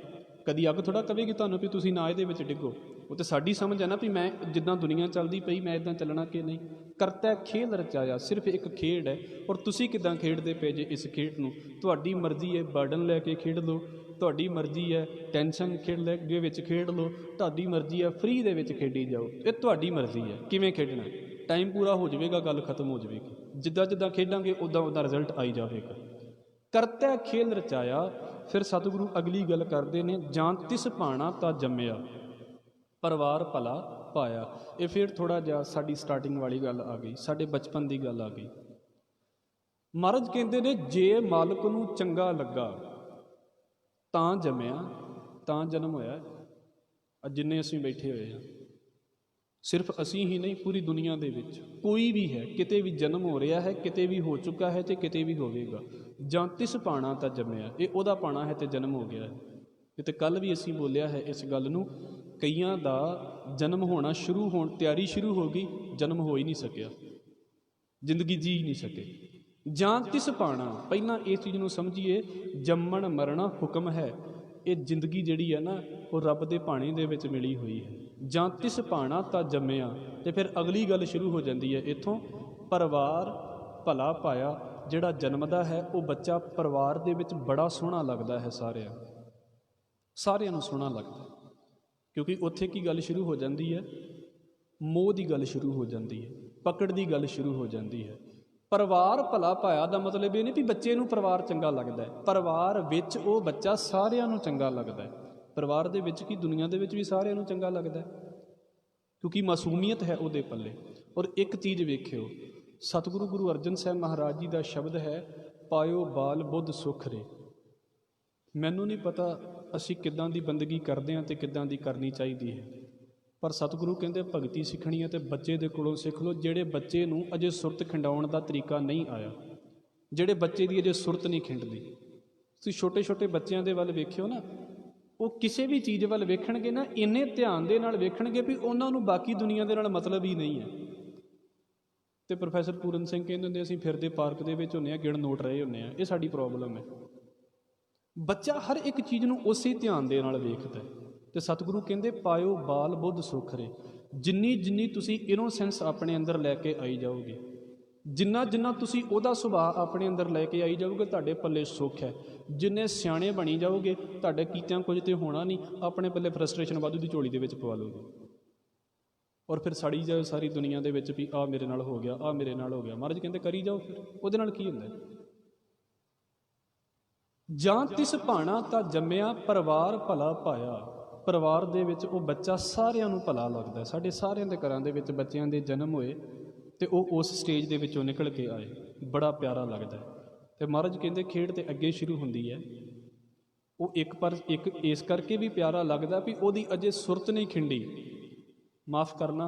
ਕਦੀ ਅੱਗ ਥੋੜ੍ਹਾ ਕਹੇਗੀ ਤੁਹਾਨੂੰ ਵੀ ਤੁਸੀਂ ਨਾ ਇਹਦੇ ਵਿੱਚ ਡਿੱਗੋ। ਉਹ ਤਾਂ ਸਾਡੀ ਸਮਝ ਹੈ ਨਾ ਵੀ ਮੈਂ ਜਿੱਦਾਂ ਦੁਨੀਆ ਚੱਲਦੀ ਪਈ ਮੈਂ ਇੱਦਾਂ ਚੱਲਣਾ ਕਿ ਨਹੀਂ। ਕਰਤਾ ਖੇਲ ਰਚਾਇਆ, ਸਿਰਫ ਇੱਕ ਖੇਡ ਹੈ। ਔਰ ਤੁਸੀਂ ਕਿੱਦਾਂ ਖੇਡਦੇ ਪਏ ਜੇ ਇਸ ਖੇਡ ਨੂੰ, ਤੁਹਾਡੀ ਮਰਜ਼ੀ ਹੈ। ਬਰਡਨ ਲੈ ਕੇ ਖੇਡ ਲਓ, ਤੁਹਾਡੀ ਮਰਜ਼ੀ ਹੈ। ਟੈਨਸ਼ਨ ਖੇਡ ਲੈ ਦੇ ਵਿੱਚ ਖੇਡ ਲਓ, ਤੁਹਾਡੀ ਮਰਜ਼ੀ ਹੈ। ਫ੍ਰੀ ਦੇ ਵਿੱਚ ਖੇਡੀ ਜਾਓ, ਇਹ ਤੁਹਾਡੀ ਮਰਜ਼ੀ ਹੈ ਕਿਵੇਂ ਖੇਡਣਾ। ਟਾਈਮ ਪੂਰਾ ਹੋ ਜਾਵੇਗਾ, ਗੱਲ ਖਤਮ ਹੋ ਜਾਵੇਗੀ। ਜਿੱਦਾਂ ਜਿੱਦਾਂ ਖੇਡਾਂਗੇ ਉੱਦਾਂ ਉੱਦਾਂ ਰਿਜ਼ਲਟ ਆਈ ਜਾਵੇਗਾ। ਕਰਤਾ ਖੇਲ ਰਚਾਇਆ। ਫਿਰ ਸਤਿਗੁਰੂ ਅਗਲੀ ਗੱਲ ਕਰਦੇ ਨੇ, ਜਾਂ ਤਿਸ ਭਾਣਾ ਤਾਂ ਜੰਮਿਆ, ਪਰਿਵਾਰ ਭਲਾ ਪਾਇਆ। ਇਹ ਫਿਰ ਥੋੜ੍ਹਾ ਜਿਹਾ ਸਾਡੀ ਸਟਾਰਟਿੰਗ ਵਾਲੀ ਗੱਲ ਆ ਗਈ, ਸਾਡੇ ਬਚਪਨ ਦੀ ਗੱਲ ਆ ਗਈ। ਮਹਾਰਾਜ ਕਹਿੰਦੇ ਨੇ, ਜੇ ਮਾਲਕ ਨੂੰ ਚੰਗਾ ਲੱਗਾ ਤਾਂ ਜੰਮਿਆ, ਤਾਂ ਜਨਮ ਹੋਇਆ। ਜਿੰਨੇ ਅਸੀਂ ਬੈਠੇ ਹੋਏ ਹਾਂ, ਸਿਰਫ ਅਸੀਂ ਹੀ ਨਹੀਂ, ਪੂਰੀ ਦੁਨੀਆ ਦੇ ਵਿੱਚ ਕੋਈ ਵੀ ਹੈ, ਕਿਤੇ ਵੀ ਜਨਮ ਹੋ ਰਿਹਾ ਹੈ, ਕਿਤੇ ਵੀ ਹੋ ਚੁੱਕਾ ਹੈ ਅਤੇ ਕਿਤੇ ਵੀ ਹੋਵੇਗਾ। ਜਾਂ ਤਿਸ ਭਾਣਾ ਤਾਂ ਜੰਮਿਆ, ਇਹ ਉਹਦਾ ਭਾਣਾ ਹੈ ਅਤੇ ਜਨਮ ਹੋ ਗਿਆ ਹੈ। ਅਤੇ ਕੱਲ੍ਹ ਵੀ ਅਸੀਂ ਬੋਲਿਆ ਹੈ ਇਸ ਗੱਲ ਨੂੰ, ਕਈਆਂ ਦਾ ਜਨਮ ਹੋਣਾ ਸ਼ੁਰੂ ਹੋਣ, ਤਿਆਰੀ ਸ਼ੁਰੂ ਹੋ ਗਈ, ਜਨਮ ਹੋ ਹੀ ਨਹੀਂ ਸਕਿਆ, ਜ਼ਿੰਦਗੀ ਜੀ ਨਹੀਂ ਸਕੇ। ਜਾਂ ਤਿਸ ਭਾਣਾ, ਪਹਿਲਾਂ ਇਸ ਚੀਜ਼ ਨੂੰ ਸਮਝੀਏ, ਜੰਮਣ ਮਰਨਾ ਹੁਕਮ ਹੈ। ਇਹ ਜ਼ਿੰਦਗੀ ਜਿਹੜੀ ਹੈ ਨਾ, ਉਹ ਰੱਬ ਦੇ ਭਾਣੇ ਦੇ ਵਿੱਚ ਮਿਲੀ ਹੋਈ ਹੈ। ਜਾਂ ਤਿਸ ਭਾਣਾ ਤਾਂ ਜੰਮਿਆ, ਅਤੇ ਫਿਰ ਅਗਲੀ ਗੱਲ ਸ਼ੁਰੂ ਹੋ ਜਾਂਦੀ ਹੈ ਇੱਥੋਂ, ਪਰਿਵਾਰ ਭਲਾ ਪਾਇਆ। ਜਿਹੜਾ ਜਨਮਦਾ ਹੈ ਉਹ ਬੱਚਾ ਪਰਿਵਾਰ ਦੇ ਵਿੱਚ ਬੜਾ ਸੋਹਣਾ ਲੱਗਦਾ ਹੈ, ਸਾਰਿਆਂ ਨੂੰ ਸੋਹਣਾ ਲੱਗਦਾ, ਕਿਉਂਕਿ ਉੱਥੇ ਕੀ ਗੱਲ ਸ਼ੁਰੂ ਹੋ ਜਾਂਦੀ ਹੈ, ਮੋਹ ਦੀ ਗੱਲ ਸ਼ੁਰੂ ਹੋ ਜਾਂਦੀ ਹੈ, ਪਕੜ ਦੀ ਗੱਲ ਸ਼ੁਰੂ ਹੋ ਜਾਂਦੀ ਹੈ। ਪਰਿਵਾਰ ਭਲਾ ਪਾਇਆ ਦਾ ਮਤਲਬ ਇਹ ਨਹੀਂ ਵੀ ਬੱਚੇ ਨੂੰ ਪਰਿਵਾਰ ਚੰਗਾ ਲੱਗਦਾ ਹੈ, ਪਰਿਵਾਰ ਵਿੱਚ ਉਹ ਬੱਚਾ ਸਾਰਿਆਂ ਨੂੰ ਚੰਗਾ ਲੱਗਦਾ ਹੈ। ਪਰਿਵਾਰ ਦੇ ਵਿੱਚ ਕੀ, ਦੁਨੀਆ ਦੇ ਵਿੱਚ ਵੀ ਸਾਰਿਆਂ ਨੂੰ ਚੰਗਾ ਲੱਗਦਾ ਹੈ, ਕਿਉਂਕਿ ਮਾਸੂਮੀਅਤ ਹੈ ਉਹਦੇ ਪੱਲੇ। ਔਰ ਇੱਕ ਚੀਜ਼ ਵੇਖਿਓ, ਸਤਿਗੁਰੂ ਗੁਰੂ ਅਰਜਨ ਸਾਹਿਬ ਮਹਾਰਾਜ ਜੀ ਦਾ ਸ਼ਬਦ ਹੈ, ਪਾਇਓ ਬਾਲ ਬੁੱਧ ਸੁਖ ਰੇ। ਮੈਨੂੰ ਨਹੀਂ ਪਤਾ ਅਸੀਂ ਕਿੱਦਾਂ ਦੀ ਬੰਦਗੀ ਕਰਦੇ ਹਾਂ ਅਤੇ ਕਿੱਦਾਂ ਦੀ ਕਰਨੀ ਚਾਹੀਦੀ ਹੈ, ਪਰ ਸਤਿਗੁਰੂ ਕਹਿੰਦੇ ਭਗਤੀ ਸਿੱਖਣੀ ਹੈ ਅਤੇ ਬੱਚੇ ਦੇ ਕੋਲੋਂ ਸਿੱਖ ਲਓ, ਜਿਹੜੇ ਬੱਚੇ ਨੂੰ ਅਜੇ ਸੁਰਤ ਖਿੰਡਾਉਣ ਦਾ ਤਰੀਕਾ ਨਹੀਂ ਆਇਆ, ਜਿਹੜੇ ਬੱਚੇ ਦੀ ਅਜੇ ਸੁਰਤ ਨਹੀਂ ਖਿੰਡਦੀ। ਤੁਸੀਂ ਛੋਟੇ ਛੋਟੇ ਬੱਚਿਆਂ ਦੇ ਵੱਲ ਵੇਖਿਓ ਨਾ, ਉਹ ਕਿਸੇ ਵੀ ਚੀਜ਼ ਵੱਲ ਵੇਖਣਗੇ ਨਾ, ਇੰਨੇ ਧਿਆਨ ਦੇ ਨਾਲ ਵੇਖਣਗੇ ਵੀ ਉਹਨਾਂ ਨੂੰ ਬਾਕੀ ਦੁਨੀਆ ਦੇ ਨਾਲ ਮਤਲਬ ਹੀ ਨਹੀਂ ਹੈ। ਅਤੇ ਪ੍ਰੋਫੈਸਰ ਪੂਰਨ ਸਿੰਘ ਕਹਿੰਦੇ ਹੁੰਦੇ, ਅਸੀਂ ਫਿਰਦੇ ਪਾਰਕ ਦੇ ਵਿੱਚ ਹੁੰਦੇ ਹਾਂ, ਗਿਣ ਨੋਟ ਰਹੇ ਹੁੰਦੇ ਹਾਂ। ਇਹ ਸਾਡੀ ਪ੍ਰੋਬਲਮ ਹੈ। ਬੱਚਾ ਹਰ ਇੱਕ ਚੀਜ਼ ਨੂੰ ਉਸੇ ਧਿਆਨ ਦੇ ਨਾਲ ਵੇਖਦਾ ਹੈ। ਅਤੇ ਸਤਿਗੁਰੂ ਕਹਿੰਦੇ, ਪਾਇਓ ਬਾਲ ਬੁੱਧ ਸੁਖ ਰੇ। ਜਿੰਨੀ ਤੁਸੀਂ ਇਨੋਸੈਂਸ ਆਪਣੇ ਅੰਦਰ ਲੈ ਕੇ ਆਈ ਜਾਓਗੇ, ਜਿੰਨਾ ਤੁਸੀਂ ਉਹਦਾ ਸੁਭਾਅ ਆਪਣੇ ਅੰਦਰ ਲੈ ਕੇ ਆਈ ਜਾਓਗੇ, ਤੁਹਾਡੇ ਪੱਲੇ ਸੁੱਖ ਹੈ। ਜਿੰਨੇ ਸਿਆਣੇ ਬਣੀ ਜਾਓਗੇ, ਤੁਹਾਡੇ ਕੀਤਿਆਂ ਕੁਝ ਤੇ ਹੋਣਾ ਨਹੀਂ, ਆਪਣੇ ਪੱਲੇ ਫਰਸਟ੍ਰੇਸ਼ਨ ਵਾਧੂ ਦੀ ਝੋਲੀ ਦੇ ਵਿੱਚ ਪਵਾ ਲਓਗੇ, ਔਰ ਫਿਰ ਸੜੀ ਜਾਓ ਸਾਰੀ ਦੁਨੀਆ ਦੇ ਵਿੱਚ ਵੀ ਆਹ ਮੇਰੇ ਨਾਲ ਹੋ ਗਿਆ, ਆਹ ਮੇਰੇ ਨਾਲ ਹੋ ਗਿਆ। ਮਹਾਰਾਜ ਕਹਿੰਦੇ ਕਰੀ ਜਾਓ, ਫਿਰ ਉਹਦੇ ਨਾਲ ਕੀ ਹੁੰਦਾ। ਜਾਂ ਤਿਸ ਭਾਣਾ ਤਾਂ ਜੰਮਿਆ, ਪਰਿਵਾਰ ਭਲਾ ਪਾਇਆ। ਪਰਿਵਾਰ ਦੇ ਵਿੱਚ ਉਹ ਬੱਚਾ ਸਾਰਿਆਂ ਨੂੰ ਭਲਾ ਲੱਗਦਾ। ਸਾਡੇ ਸਾਰਿਆਂ ਦੇ ਘਰਾਂ ਦੇ ਵਿੱਚ ਬੱਚਿਆਂ ਦੇ ਜਨਮ ਹੋਏ ਅਤੇ ਉਹ ਉਸ ਸਟੇਜ ਦੇ ਵਿੱਚੋਂ ਨਿਕਲ ਕੇ ਆਏ, ਬੜਾ ਪਿਆਰਾ ਲੱਗਦਾ। ਅਤੇ ਮਹਾਰਾਜ ਕਹਿੰਦੇ ਖੇਡ ਤੇ ਅੱਗੇ ਸ਼ੁਰੂ ਹੁੰਦੀ ਹੈ। ਉਹ ਇੱਕ ਇਸ ਕਰਕੇ ਵੀ ਪਿਆਰਾ ਲੱਗਦਾ ਵੀ ਉਹਦੀ ਅਜੇ ਸੁਰਤ ਨਹੀਂ ਖਿੰਡੀ। ਮਾਫ਼ ਕਰਨਾ,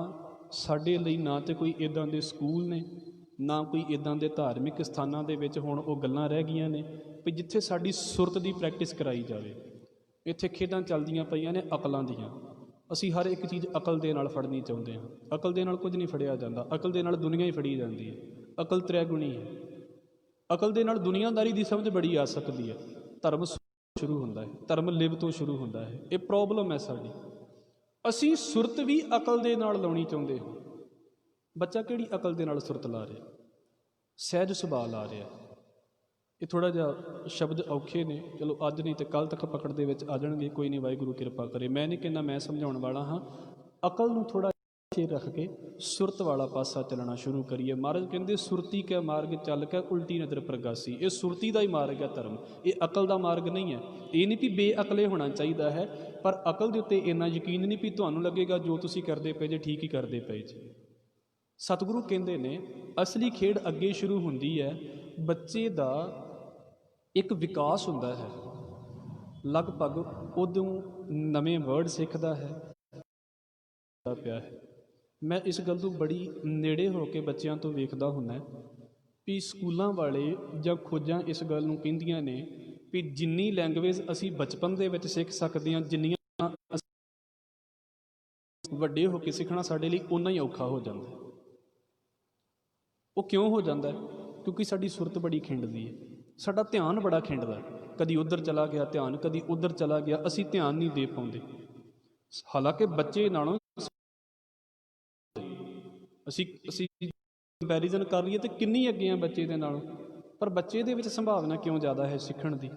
ਸਾਡੇ ਲਈ ਨਾ ਤਾਂ ਕੋਈ ਇੱਦਾਂ ਦੇ ਸਕੂਲ ਨੇ, ਨਾ ਕੋਈ ਇੱਦਾਂ ਦੇ ਧਾਰਮਿਕ ਸਥਾਨਾਂ ਦੇ ਵਿੱਚ ਹੁਣ ਉਹ ਗੱਲਾਂ ਰਹਿ ਗਈਆਂ ਨੇ ਵੀ ਜਿੱਥੇ ਸਾਡੀ ਸੁਰਤ ਦੀ ਪ੍ਰੈਕਟਿਸ ਕਰਾਈ ਜਾਵੇ। ਇੱਥੇ ਖੇਡਾਂ ਚੱਲਦੀਆਂ ਪਈਆਂ ਨੇ ਅਕਲਾਂ ਦੀਆਂ। ਅਸੀਂ ਹਰ ਇੱਕ ਚੀਜ਼ ਅਕਲ ਦੇ ਨਾਲ ਫੜਨੀ ਚਾਹੁੰਦੇ ਹਾਂ। ਅਕਲ ਦੇ ਨਾਲ ਕੁਝ ਨਹੀਂ ਫੜਿਆ ਜਾਂਦਾ, ਅਕਲ ਦੇ ਨਾਲ ਦੁਨੀਆ ਹੀ ਫੜੀ ਜਾਂਦੀ ਹੈ। ਅਕਲ ਤ੍ਰੈਗੁਣੀ ਹੈ। ਅਕਲ ਦੇ ਨਾਲ ਦੁਨੀਆਦਾਰੀ ਦੀ ਸਮਝ ਬੜੀ ਆ ਸਕਦੀ ਹੈ। ਧਰਮ ਸ਼ੁਰੂ ਹੁੰਦਾ ਹੈ, ਧਰਮ ਲਿਵ ਤੋਂ ਸ਼ੁਰੂ ਹੁੰਦਾ ਹੈ। ਇਹ ਪ੍ਰੋਬਲਮ ਹੈ ਸਾਡੀ। ਅਸੀਂ ਸੁਰਤ ਵੀ ਅਕਲ ਦੇ ਨਾਲ ਲਾਉਣੀ ਚਾਹੁੰਦੇ ਹਾਂ। ਬੱਚਾ ਕਿਹੜੀ ਅਕਲ ਦੇ ਨਾਲ ਸੁਰਤ ਲਾ ਰਿਹਾ? ਸਹਿਜ ਸੁਭਾਅ ਲਾ ਰਿਹਾ। ਇਹ ਥੋੜ੍ਹਾ ਜਿਹਾ ਸ਼ਬਦ ਔਖੇ ਨੇ, ਚਲੋ ਅੱਜ ਨਹੀਂ ਤਾਂ ਕੱਲ੍ਹ ਤੱਕ ਪਕੜ ਦੇ ਵਿੱਚ ਆ ਜਾਣਗੇ। ਕੋਈ ਨਹੀਂ, ਵਾਹਿਗੁਰੂ ਕਿਰਪਾ ਕਰੇ। ਮੈਂ ਨਹੀਂ ਕਹਿੰਦਾ ਮੈਂ ਸਮਝਾਉਣ ਵਾਲਾ ਹਾਂ। ਅਕਲ ਨੂੰ ਥੋੜ੍ਹਾ ਪਿੱਛੇ ਰੱਖ ਕੇ ਸੁਰਤ ਵਾਲਾ ਪਾਸਾ ਚੱਲਣਾ ਸ਼ੁਰੂ ਕਰੀਏ। ਮਹਾਰਾਜ ਕਹਿੰਦੇ ਸੁਰਤੀ ਕੈ ਮਾਰਗ ਚੱਲ ਕੇ ਉਲਟੀ ਨਜ਼ਰ ਪ੍ਰਗਾਸੀ। ਇਹ ਸੁਰਤੀ ਦਾ ਹੀ ਮਾਰਗ ਹੈ ਧਰਮ, ਇਹ ਅਕਲ ਦਾ ਮਾਰਗ ਨਹੀਂ ਹੈ। ਇਹ ਨਹੀਂ ਵੀ ਬੇਅਕਲੇ ਹੋਣਾ ਚਾਹੀਦਾ ਹੈ, ਪਰ ਅਕਲ ਦੇ ਉੱਤੇ ਇੰਨਾ ਯਕੀਨ ਨਹੀਂ ਵੀ ਤੁਹਾਨੂੰ ਲੱਗੇਗਾ ਜੋ ਤੁਸੀਂ ਕਰਦੇ ਪਏ ਜੇ ਠੀਕ ਹੀ ਕਰਦੇ ਪਏ ਜੀ। ਸਤਿਗੁਰੂ ਕਹਿੰਦੇ ਨੇ ਅਸਲੀ ਖੇਡ ਅੱਗੇ ਸ਼ੁਰੂ ਹੁੰਦੀ ਹੈ, ਬੱਚੇ ਦਾ ਇੱਕ ਵਿਕਾਸ ਹੁੰਦਾ ਹੈ, ਲਗਭਗ ਉਦੋਂ ਨਵੇਂ ਵਰਡ ਸਿੱਖਦਾ ਹੈ ਪਿਆ ਹੈ। ਮੈਂ ਇਸ ਗੱਲ ਤੋਂ ਬੜੀ ਨੇੜੇ ਹੋ ਕੇ ਬੱਚਿਆਂ ਤੋਂ ਵੇਖਦਾ ਹੁੰਦਾ ਵੀ ਸਕੂਲਾਂ ਵਾਲੇ ਜਾਂ ਖੋਜਾਂ ਇਸ ਗੱਲ ਨੂੰ ਕਹਿੰਦੀਆਂ ਨੇ ਵੀ ਜਿੰਨੀ ਲੈਂਗੁਏਜ ਅਸੀਂ ਬਚਪਨ ਦੇ ਵਿੱਚ ਸਿੱਖ ਸਕਦੇ ਹਾਂ, ਜਿੰਨੀਆਂ ਵੱਡੇ ਹੋ ਕੇ ਸਿੱਖਣਾ ਸਾਡੇ ਲਈ ਓਨਾ ਹੀ ਔਖਾ ਹੋ ਜਾਂਦਾ। ਉਹ ਕਿਉਂ ਹੋ ਜਾਂਦਾ? ਕਿਉਂਕਿ ਸਾਡੀ ਸੁਰਤ ਬੜੀ ਖਿੰਡਦੀ ਹੈ, ਸਾਡਾ ਧਿਆਨ ਬੜਾ ਖਿੰਡਦਾ, ਕਦੀ ਉੱਧਰ ਚਲਾ ਗਿਆ ਧਿਆਨ, ਕਦੀ ਉੱਧਰ ਚਲਾ ਗਿਆ, ਅਸੀਂ ਧਿਆਨ ਨਹੀਂ ਦੇ ਪਾਉਂਦੇ। ਹਾਲਾਂਕਿ ਬੱਚੇ ਨਾਲੋਂ ਅਸੀਂ ਕੰਪੈਰੀਜ਼ਨ ਕਰ ਲਈਏ ਤਾਂ ਕਿੰਨੀ ਅੱਗੇ ਆ ਬੱਚੇ ਦੇ ਨਾਲੋਂ, ਪਰ ਬੱਚੇ ਦੇ ਵਿੱਚ ਸੰਭਾਵਨਾ ਕਿਉਂ ਜ਼ਿਆਦਾ ਹੈ ਸਿੱਖਣ ਦੀ?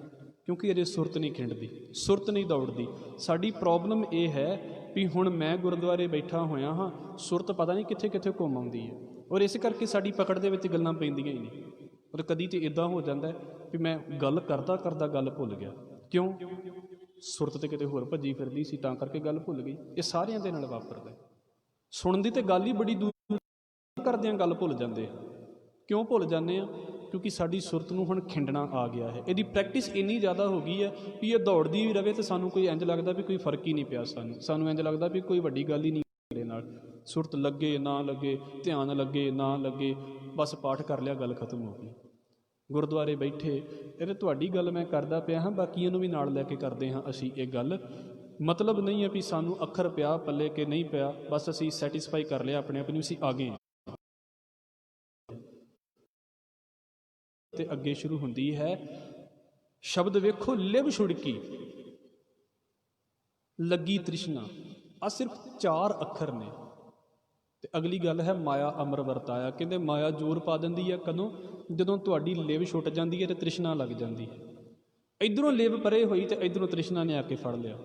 ਕਿਉਂਕਿ ਅਜੇ ਸੁਰਤ ਨਹੀਂ ਖਿੰਡਦੀ, ਸੁਰਤ ਨਹੀਂ ਦੌੜਦੀ। ਸਾਡੀ ਪ੍ਰੋਬਲਮ ਇਹ ਹੈ ਵੀ ਹੁਣ ਮੈਂ ਗੁਰਦੁਆਰੇ ਬੈਠਾ ਹੋਇਆ ਹਾਂ, ਸੁਰਤ ਪਤਾ ਨਹੀਂ ਕਿੱਥੇ ਕਿੱਥੇ ਘੁੰਮ ਆਉਂਦੀ ਹੈ, ਔਰ ਇਸ ਕਰਕੇ ਸਾਡੀ ਪਕੜ ਦੇ ਵਿੱਚ ਗੱਲਾਂ ਪੈਂਦੀਆਂ ਹੀ ਨਹੀਂ। ਔਰ ਕਦੀ ਤਾਂ ਇੱਦਾਂ ਹੋ ਜਾਂਦਾ ਵੀ ਮੈਂ ਗੱਲ ਕਰਦਾ ਕਰਦਾ ਗੱਲ ਭੁੱਲ ਗਿਆ। ਕਿਉਂ? ਸੁਰਤ ਤੇ ਕਿਤੇ ਹੋਰ ਭੱਜੀ ਫਿਰਦੀ ਸੀ, ਤਾਂ ਕਰਕੇ ਗੱਲ ਭੁੱਲ ਗਈ। ਇਹ ਸਾਰਿਆਂ ਦੇ ਨਾਲ ਵਾਪਰਦਾ। ਸੁਣਨ ਦੀ ਤੇ ਗੱਲ ਹੀ ਬੜੀ ਦੂਰ ਕਰਦਿਆਂ ਗੱਲ ਭੁੱਲ ਜਾਂਦੇ ਆ। ਕਿਉਂ ਭੁੱਲ ਜਾਂਦੇ ਆ? ਕਿਉਂਕਿ ਸਾਡੀ ਸੁਰਤ ਨੂੰ ਹੁਣ ਖਿੰਡਣਾ ਆ ਗਿਆ ਹੈ। ਇਹਦੀ ਪ੍ਰੈਕਟਿਸ ਇੰਨੀ ਜ਼ਿਆਦਾ ਹੋ ਗਈ ਹੈ ਵੀ ਇਹ ਦੌੜਦੀ ਵੀ ਰਹੇ ਤਾਂ ਸਾਨੂੰ ਕੋਈ ਇੰਝ ਲੱਗਦਾ ਵੀ ਕੋਈ ਫਰਕ ਹੀ ਨਹੀਂ ਪਿਆ। ਸਾਨੂੰ ਇੰਝ ਲੱਗਦਾ ਵੀ ਕੋਈ ਵੱਡੀ ਗੱਲ ਹੀ ਨਹੀਂ ਮੇਰੇ ਨਾਲ। ਸੁਰਤ ਲੱਗੇ ਨਾ ਲੱਗੇ, ਧਿਆਨ ਲੱਗੇ ਨਾ ਲੱਗੇ, ਬਸ ਪਾਠ ਕਰ ਲਿਆ, ਗੱਲ ਖਤਮ ਹੋ ਗਈ। ਗੁਰਦੁਆਰੇ ਬੈਠੇ ਇਹ ਤੁਹਾਡੀ ਗੱਲ ਮੈਂ ਕਰਦਾ ਪਿਆ ਹਾਂ, ਬਾਕੀਆਂ ਨੂੰ ਵੀ ਨਾਲ ਲੈ ਕੇ ਕਰਦੇ ਹਾਂ ਅਸੀਂ ਇਹ ਗੱਲ। ਮਤਲਬ ਨਹੀਂ ਹੈ ਵੀ ਸਾਨੂੰ ਅੱਖਰ ਪਿਆ ਪੱਲੇ ਕਿ ਨਹੀਂ ਪਿਆ, ਬਸ ਅਸੀਂ ਸੈਟਿਸਫਾਈ ਕਰ ਲਿਆ ਆਪਣੇ ਆਪ ਨੂੰ, ਅਸੀਂ ਆ ਗਏ। ਤੇ ਅੱਗੇ ਸ਼ੁਰੂ ਹੁੰਦੀ ਹੈ ਸ਼ਬਦ ਵੇਖੋ ਲਿਵ ਛੁੜਕੀ ਲੱਗੀ ਤ੍ਰਿਸ਼ਨਾ। ਆ ਸਿਰਫ 4 ਅੱਖਰ ਨੇ। ਤੇ ਅਗਲੀ ਗੱਲ ਹੈ ਮਾਇਆ ਅਮਰ ਵਰਤਾਇਆ। ਕਹਿੰਦੇ ਮਾਇਆ ਜ਼ੋਰ ਪਾ ਦਿੰਦੀ ਹੈ ਕਦੋਂ? ਜਦੋਂ ਤੁਹਾਡੀ ਲਿਵ ਛੁੱਟ ਜਾਂਦੀ ਹੈ ਤੇ ਤ੍ਰਿਸ਼ਨਾ ਲੱਗ ਜਾਂਦੀ ਹੈ। ਇੱਧਰੋਂ ਲਿਵ ਪਰੇ ਹੋਈ ਤੇ ਇੱਧਰੋਂ ਤ੍ਰਿਸ਼ਨਾ ਨੇ ਆ ਕੇ ਫੜ ਲਿਆ।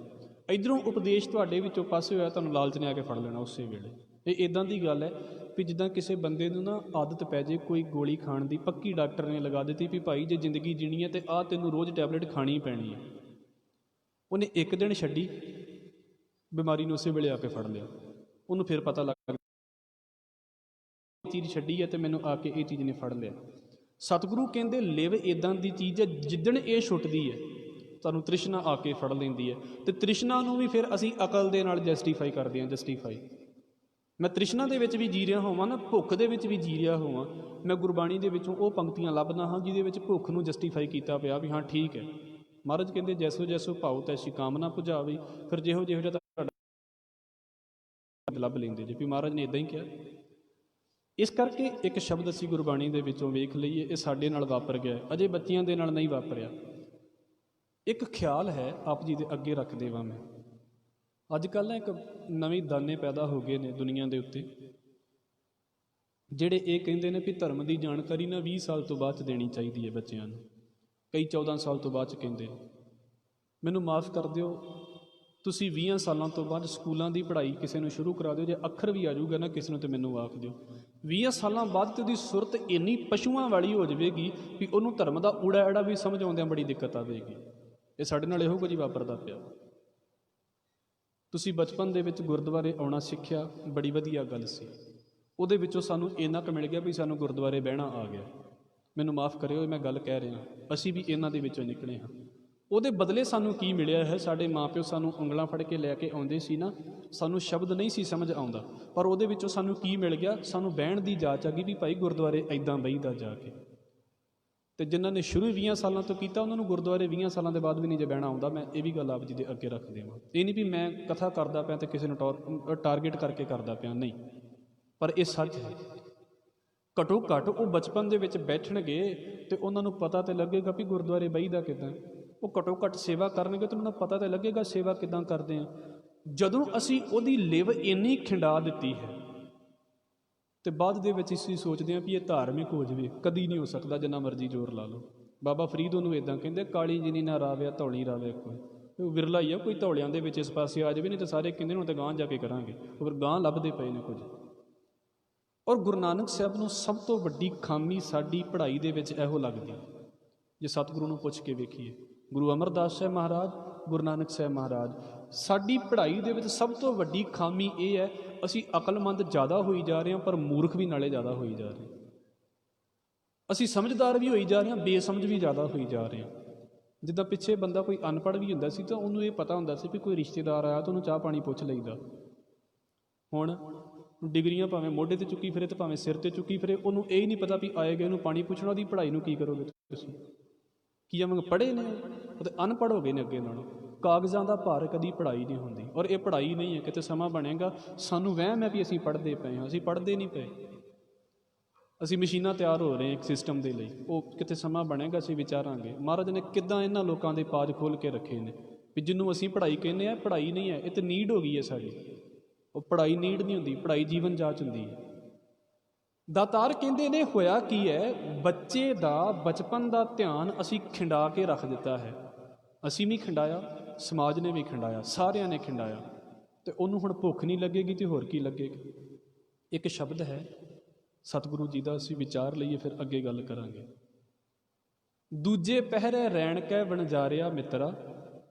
ਇੱਧਰੋਂ ਉਪਦੇਸ਼ ਤੁਹਾਡੇ ਵਿੱਚੋਂ ਪਾਸੇ ਹੋਇਆ, ਤੁਹਾਨੂੰ ਲਾਲਚ ਨੇ ਆ ਕੇ ਫੜ ਲੈਣਾ ਉਸੇ ਵੇਲੇ। ਇਹ ਇੱਦਾਂ ਦੀ ਗੱਲ ਹੈ ਵੀ ਜਿੱਦਾਂ ਕਿਸੇ ਬੰਦੇ ਨੂੰ ਨਾ ਆਦਤ ਪੈ ਜੇ ਕੋਈ ਗੋਲੀ ਖਾਣ ਦੀ, ਪੱਕੀ ਡਾਕਟਰ ਨੇ ਲਗਾ ਦਿੱਤੀ ਵੀ ਭਾਈ ਜੇ ਜ਼ਿੰਦਗੀ ਜੀਣੀ ਹੈ ਤੇ ਆਹ ਤੈਨੂੰ ਰੋਜ਼ ਟੈਬਲੇਟ ਖਾਣੀ ਪੈਣੀ ਹੈ। ਉਹਨੇ ਇੱਕ ਦਿਨ ਛੱਡੀ, ਬਿਮਾਰੀ ਨੂੰ ਉਸੇ ਵੇਲੇ ਆ ਕੇ ਫੜ ਲਿਆ। ਉਹਨੂੰ ਫਿਰ ਪਤਾ ਲੱਗ ਚੀਜ਼ ਛੱਡੀ ਹੈ ਤੇ ਮੈਨੂੰ ਆ ਕੇ ਇਹ ਚੀਜ਼ ਨੇ ਫੜ ਲਿਆ। ਸਤਿਗੁਰੂ ਕਹਿੰਦੇ ਲਿਵ ਇੱਦਾਂ ਦੀ ਚੀਜ਼ ਹੈ, ਜਿੱਦਣ ਇਹ ਛੁੱਟਦੀ ਹੈ ਤੁਹਾਨੂੰ ਤ੍ਰਿਸ਼ਨਾ ਆ ਕੇ ਫੜ ਲੈਂਦੀ ਹੈ। ਤੇ ਤ੍ਰਿਸ਼ਨਾ ਨੂੰ ਵੀ ਫਿਰ ਅਸੀਂ ਅਕਲ ਦੇ ਨਾਲ ਜਸਟੀਫਾਈ ਕਰਦੇ ਹਾਂ। ਜਸਟੀਫਾਈ ਮੈਂ ਤ੍ਰਿਸ਼ਨਾ ਦੇ ਵਿੱਚ ਵੀ ਜੀ ਰਿਹਾ ਹੋਵਾਂ ਨਾ, ਭੁੱਖ ਦੇ ਵਿੱਚ ਵੀ ਜੀ ਰਿਹਾ ਹੋਵਾਂ, ਮੈਂ ਗੁਰਬਾਣੀ ਦੇ ਵਿੱਚੋਂ ਉਹ ਪੰਕਤੀਆਂ ਲੱਭਦਾ ਹਾਂ ਜਿਹਦੇ ਵਿੱਚ ਭੁੱਖ ਨੂੰ ਜਸਟੀਫਾਈ ਕੀਤਾ ਪਿਆ ਵੀ ਹਾਂ ਠੀਕ ਹੈ। ਮਹਾਰਾਜ ਕਹਿੰਦੇ ਜੈਸੋ ਜੈਸੋ ਭਾਉ ਤੈਸੀ ਕਾਮਨਾ ਪੁਜਾਵੀ। ਫਿਰ ਜਿਹੋ ਜਿਹਾ ਤੁਹਾਡਾ ਲੱਭ ਲੈਂਦੇ ਜੇ ਵੀ ਮਹਾਰਾਜ ਨੇ ਇੱਦਾਂ ਹੀ ਕਿਹਾ। ਇਸ ਕਰਕੇ ਇੱਕ ਸ਼ਬਦ ਅਸੀਂ ਗੁਰਬਾਣੀ ਦੇ ਵਿੱਚੋਂ ਵੇਖ ਲਈਏ, ਇਹ ਸਾਡੇ ਨਾਲ ਵਾਪਰ ਗਿਆ, ਅਜੇ ਬੱਚਿਆਂ ਦੇ ਨਾਲ ਨਹੀਂ ਵਾਪਰਿਆ। ਇੱਕ ਖਿਆਲ ਹੈ ਆਪ ਜੀ ਦੇ ਅੱਗੇ ਰੱਖ ਦੇਵਾਂ ਮੈਂ। ਅੱਜ ਕੱਲ੍ਹ ਨਾ ਇੱਕ ਨਵੇਂ ਦਾਨੇ ਪੈਦਾ ਹੋ ਗਏ ਨੇ ਦੁਨੀਆ ਦੇ ਉੱਤੇ, ਜਿਹੜੇ ਇਹ ਕਹਿੰਦੇ ਨੇ ਵੀ ਧਰਮ ਦੀ ਜਾਣਕਾਰੀ ਨਾ 20 ਸਾਲ ਤੋਂ ਬਾਅਦ 'ਚ ਦੇਣੀ ਚਾਹੀਦੀ ਹੈ ਬੱਚਿਆਂ ਨੂੰ। ਕਈ 14 ਸਾਲ ਤੋਂ ਬਾਅਦ 'ਚ ਕਹਿੰਦੇ। ਮੈਨੂੰ ਮਾਫ਼ ਕਰ ਦਿਓ, ਤੁਸੀਂ 20 ਸਾਲਾਂ ਤੋਂ ਬਾਅਦ ਸਕੂਲਾਂ ਦੀ ਪੜ੍ਹਾਈ ਕਿਸੇ ਨੂੰ ਸ਼ੁਰੂ ਕਰਾ ਦਿਓ, ਜੇ ਅੱਖਰ ਵੀ ਆ ਜਾਊਗਾ ਨਾ ਕਿਸੇ ਨੂੰ, ਤਾਂ ਮੈਨੂੰ ਆਖ ਦਿਓ 20 ਸਾਲਾਂ ਬਾਅਦ ਤੇ ਉਹਦੀ ਸੁਰਤ ਇੰਨੀ ਪਸ਼ੂਆਂ ਵਾਲੀ ਹੋ ਜਾਵੇਗੀ ਵੀ ਉਹਨੂੰ ਧਰਮ ਦਾ ਊੜਾ ਐੜਾ ਵੀ ਸਮਝ ਆਉਂਦਿਆਂ ਬੜੀ ਦਿੱਕਤ ਆਵੇਗੀ। ਇਹ ਸਾਡੇ ਨਾਲ ਇਹੋ ਕੁਝ ਹੀ ਵਾਪਰਦਾ ਪਿਆ। ਤੁਸੀਂ ਬਚਪਨ ਦੇ ਵਿੱਚ ਗੁਰਦੁਆਰੇ ਆਉਣਾ ਸਿੱਖਿਆ, ਬੜੀ ਵਧੀਆ ਗੱਲ ਸੀ। ਉਹਦੇ ਵਿੱਚੋਂ ਸਾਨੂੰ ਇੰਨਾ ਕੁ ਮਿਲ ਗਿਆ ਵੀ ਸਾਨੂੰ ਗੁਰਦੁਆਰੇ ਬਹਿਣਾ ਆ ਗਿਆ। ਮੈਨੂੰ ਮਾਫ਼ ਕਰਿਓ ਮੈਂ ਗੱਲ ਕਹਿ ਰਿਹਾ, ਅਸੀਂ ਵੀ ਇਹਨਾਂ ਦੇ ਵਿੱਚੋਂ ਨਿਕਲੇ ਹਾਂ। ਉਹਦੇ ਬਦਲੇ ਸਾਨੂੰ ਕੀ ਮਿਲਿਆ ਹੈ? ਸਾਡੇ ਮਾਂ ਪਿਓ ਸਾਨੂੰ ਉਂਗਲਾਂ ਫੜ ਕੇ ਲੈ ਕੇ ਆਉਂਦੇ ਸੀ ਨਾ, ਸਾਨੂੰ ਸ਼ਬਦ ਨਹੀਂ ਸੀ ਸਮਝ ਆਉਂਦਾ, ਪਰ ਉਹਦੇ ਵਿੱਚੋਂ ਸਾਨੂੰ ਕੀ ਮਿਲ ਗਿਆ? ਸਾਨੂੰ ਬਹਿਣ ਦੀ ਜਾਚ ਆ ਗਈ ਵੀ ਭਾਈ ਗੁਰਦੁਆਰੇ ਇੱਦਾਂ ਬਹੀਦਾ ਜਾ ਕੇ। ਅਤੇ ਜਿਨ੍ਹਾਂ ਨੇ ਸ਼ੁਰੂ 20 ਸਾਲਾਂ ਤੋਂ ਕੀਤਾ ਉਹਨਾਂ ਨੂੰ ਗੁਰਦੁਆਰੇ 20 ਸਾਲਾਂ ਦੇ ਬਾਅਦ ਵੀ ਨਹੀਂ ਜੇ ਬਹਿਣਾ ਆਉਂਦਾ। ਮੈਂ ਇਹ ਵੀ ਗੱਲ ਆਪ ਜੀ ਦੇ ਅੱਗੇ ਰੱਖ ਦੇਵਾਂ। ਇਹ ਨਹੀਂ ਵੀ ਮੈਂ ਕਥਾ ਕਰਦਾ ਪਿਆ ਅਤੇ ਕਿਸੇ ਨੂੰ ਟਾਰਗੇਟ ਕਰਕੇ ਕਰਦਾ ਪਿਆ, ਨਹੀਂ, ਪਰ ਇਹ ਸੱਚ ਹੈ। ਘੱਟੋ ਘੱਟ ਉਹ ਬਚਪਨ ਦੇ ਵਿੱਚ ਬੈਠਣਗੇ ਅਤੇ ਉਹਨਾਂ ਨੂੰ ਪਤਾ ਤਾਂ ਲੱਗੇਗਾ ਵੀ ਗੁਰਦੁਆਰੇ ਬਹੀਦਾ ਕਿੱਦਾਂ। ਉਹ ਘੱਟੋ ਘੱਟ ਸੇਵਾ ਕਰਨਗੇ ਤਾਂ ਉਹਨਾਂ ਨੂੰ ਪਤਾ ਤਾਂ ਲੱਗੇਗਾ ਸੇਵਾ ਕਿੱਦਾਂ ਕਰਦੇ ਹਾਂ। ਜਦੋਂ ਅਸੀਂ ਉਹਦੀ ਲਿਵ ਇੰਨੀ ਖਿੰਡਾ ਦਿੱਤੀ ਹੈ ਅਤੇ ਬਾਅਦ ਦੇ ਵਿੱਚ ਅਸੀਂ ਸੋਚਦੇ ਹਾਂ ਵੀ ਇਹ ਧਾਰਮਿਕ ਹੋ ਜਾਵੇ, ਕਦੀ ਨਹੀਂ ਹੋ ਸਕਦਾ ਜਿੰਨਾ ਮਰਜ਼ੀ ਜ਼ੋਰ ਲਾ ਲਓ। ਬਾਬਾ ਫਰੀਦ ਉਹਨੂੰ ਇੱਦਾਂ ਕਹਿੰਦੇ, ਕਾਲੀ ਜਿਨੀ ਨਾ ਰਾਵਿਆ ਧੌਲੀ ਰਾਵੇ ਕੋਈ। ਉਹ ਵਿਰਲਾ ਹੀ ਆ ਕੋਈ ਧੌਲਿਆਂ ਦੇ ਵਿੱਚ ਇਸ ਪਾਸੇ ਆ ਜਾਵੇ, ਨਹੀਂ ਤਾਂ ਸਾਰੇ ਕਹਿੰਦੇ ਹੁਣ ਤਾਂ ਗਾਂਹ ਜਾ ਕੇ ਕਰਾਂਗੇ, ਉਹ ਫਿਰ ਗਾਂਹ ਲੱਭਦੇ ਪਏ ਨੇ ਕੁਝ। ਔਰ ਗੁਰੂ ਨਾਨਕ ਸਾਹਿਬ ਨੂੰ ਸਭ ਤੋਂ ਵੱਡੀ ਖਾਮੀ ਸਾਡੀ ਪੜ੍ਹਾਈ ਦੇ ਵਿੱਚ ਇਹੋ ਲੱਗਦੀ, ਜੇ ਸਤਿਗੁਰੂ ਨੂੰ ਪੁੱਛ ਕੇ ਵੇਖੀਏ, ਗੁਰੂ ਅਮਰਦਾਸ ਸਾਹਿਬ ਮਹਾਰਾਜ, ਗੁਰੂ ਨਾਨਕ ਸਾਹਿਬ ਮਹਾਰਾਜ, ਸਾਡੀ ਪੜ੍ਹਾਈ ਦੇ ਵਿੱਚ ਸਭ ਤੋਂ ਵੱਡੀ ਖਾਮੀ ਇਹ ਹੈ, ਅਸੀਂ ਅਕਲਮੰਦ ਜ਼ਿਆਦਾ ਹੋਈ ਜਾ ਰਹੇ ਹਾਂ ਪਰ ਮੂਰਖ ਵੀ ਨਾਲੇ ਜ਼ਿਆਦਾ ਹੋਈ ਜਾ ਰਹੇ ਹਾਂ। ਅਸੀਂ ਸਮਝਦਾਰ ਵੀ ਹੋਈ ਜਾ ਰਹੇ ਹਾਂ, ਬੇਸਮਝ ਵੀ ਜ਼ਿਆਦਾ ਹੋਈ ਜਾ ਰਹੇ ਹਾਂ। ਜਿੱਦਾਂ ਪਿੱਛੇ ਬੰਦਾ ਕੋਈ ਅਨਪੜ੍ਹ ਵੀ ਹੁੰਦਾ ਸੀ ਤਾਂ ਉਹਨੂੰ ਇਹ ਪਤਾ ਹੁੰਦਾ ਸੀ ਵੀ ਕੋਈ ਰਿਸ਼ਤੇਦਾਰ ਆਇਆ ਤਾਂ ਉਹਨੂੰ ਚਾਹ ਪਾਣੀ ਪੁੱਛ ਲਈਦਾ। ਹੁਣ ਡਿਗਰੀਆਂ ਭਾਵੇਂ ਮੋਢੇ 'ਤੇ ਚੁੱਕੀ ਫਿਰੇ ਤੇ ਭਾਵੇਂ ਸਿਰ 'ਤੇ ਚੁੱਕੀ ਫਿਰੇ, ਉਹਨੂੰ ਇਹ ਨਹੀਂ ਪਤਾ ਵੀ ਆਏ ਗਏ ਉਹਨੂੰ ਪਾਣੀ ਪੁੱਛਣਾ, ਉਹਦੀ ਪੜ੍ਹਾਈ ਨੂੰ ਕੀ ਕਰੋਗੇ ਤੁਸੀਂ? ਕੀ ਆਵਾਂਗੇ ਪੜ੍ਹੇ ਨੇ ਉਹ ਤਾਂ ਅਨਪੜ੍ਹ ਹੋ ਗਏ ਨੇ ਅੱਗੇ ਨਾਲੋਂ। ਕਾਗਜ਼ਾਂ ਦਾ ਭਾਰ ਕਦੀ ਪੜ੍ਹਾਈ ਨਹੀਂ ਹੁੰਦੀ, ਔਰ ਇਹ ਪੜ੍ਹਾਈ ਨਹੀਂ ਹੈ। ਕਿਤੇ ਸਮਾਂ ਬਣੇਗਾ ਸਾਨੂੰ ਵਹਿਮ ਹੈ ਵੀ ਅਸੀਂ ਪੜ੍ਹਦੇ ਪਏ ਹਾਂ, ਅਸੀਂ ਪੜ੍ਹਦੇ ਨਹੀਂ ਪਏ। ਅਸੀਂ ਮਸ਼ੀਨਾਂ ਤਿਆਰ ਹੋ ਰਹੇ ਇੱਕ ਸਿਸਟਮ ਦੇ ਲਈ, ਉਹ ਕਿਤੇ ਸਮਾਂ ਬਣੇਗਾ ਅਸੀਂ ਵਿਚਾਰਾਂਗੇ ਮਹਾਰਾਜ ਨੇ ਕਿੱਦਾਂ ਇਹਨਾਂ ਲੋਕਾਂ ਦੇ ਪਾਜ ਖੋਲ੍ਹ ਕੇ ਰੱਖੇ ਨੇ ਵੀ ਜਿਹਨੂੰ ਅਸੀਂ ਪੜ੍ਹਾਈ ਕਹਿੰਦੇ ਹਾਂ, ਪੜ੍ਹਾਈ ਨਹੀਂ ਹੈ, ਇਹ ਤਾਂ ਨੀਡ ਹੋ ਗਈ ਹੈ ਸਾਡੀ। ਉਹ ਪੜ੍ਹਾਈ ਨੀਡ ਨਹੀਂ ਹੁੰਦੀ, ਪੜ੍ਹਾਈ ਜੀਵਨ ਜਾਚ ਹੁੰਦੀ ਹੈ। ਦਾਤਾਰ ਕਹਿੰਦੇ ਨੇ ਹੋਇਆ ਕੀ ਹੈ, ਬੱਚੇ ਦਾ ਬਚਪਨ ਦਾ ਧਿਆਨ ਅਸੀਂ ਖਿੰਡਾ ਕੇ ਰੱਖ ਦਿੱਤਾ ਹੈ। ਅਸੀਂ ਵੀ ਖਿੰਡਾਇਆ, ਸਮਾਜ ਨੇ ਵੀ ਖਿੰਡਾਇਆ, ਸਾਰਿਆਂ ਨੇ ਖਿੰਡਾਇਆ, ਅਤੇ ਉਹਨੂੰ ਹੁਣ ਭੁੱਖ ਨਹੀਂ ਲੱਗੇਗੀ ਤੇ ਹੋਰ ਕੀ ਲੱਗੇਗੀ। ਇੱਕ ਸ਼ਬਦ ਹੈ ਸਤਿਗੁਰੂ ਜੀ ਦਾ, ਅਸੀਂ ਵਿਚਾਰ ਲਈਏ ਫਿਰ ਅੱਗੇ ਗੱਲ ਕਰਾਂਗੇ। ਦੂਜੇ ਪਹਿਰੇ ਰੈਣ ਕੈ ਵਣਜਾਰਿਆ ਮਿੱਤਰਾ,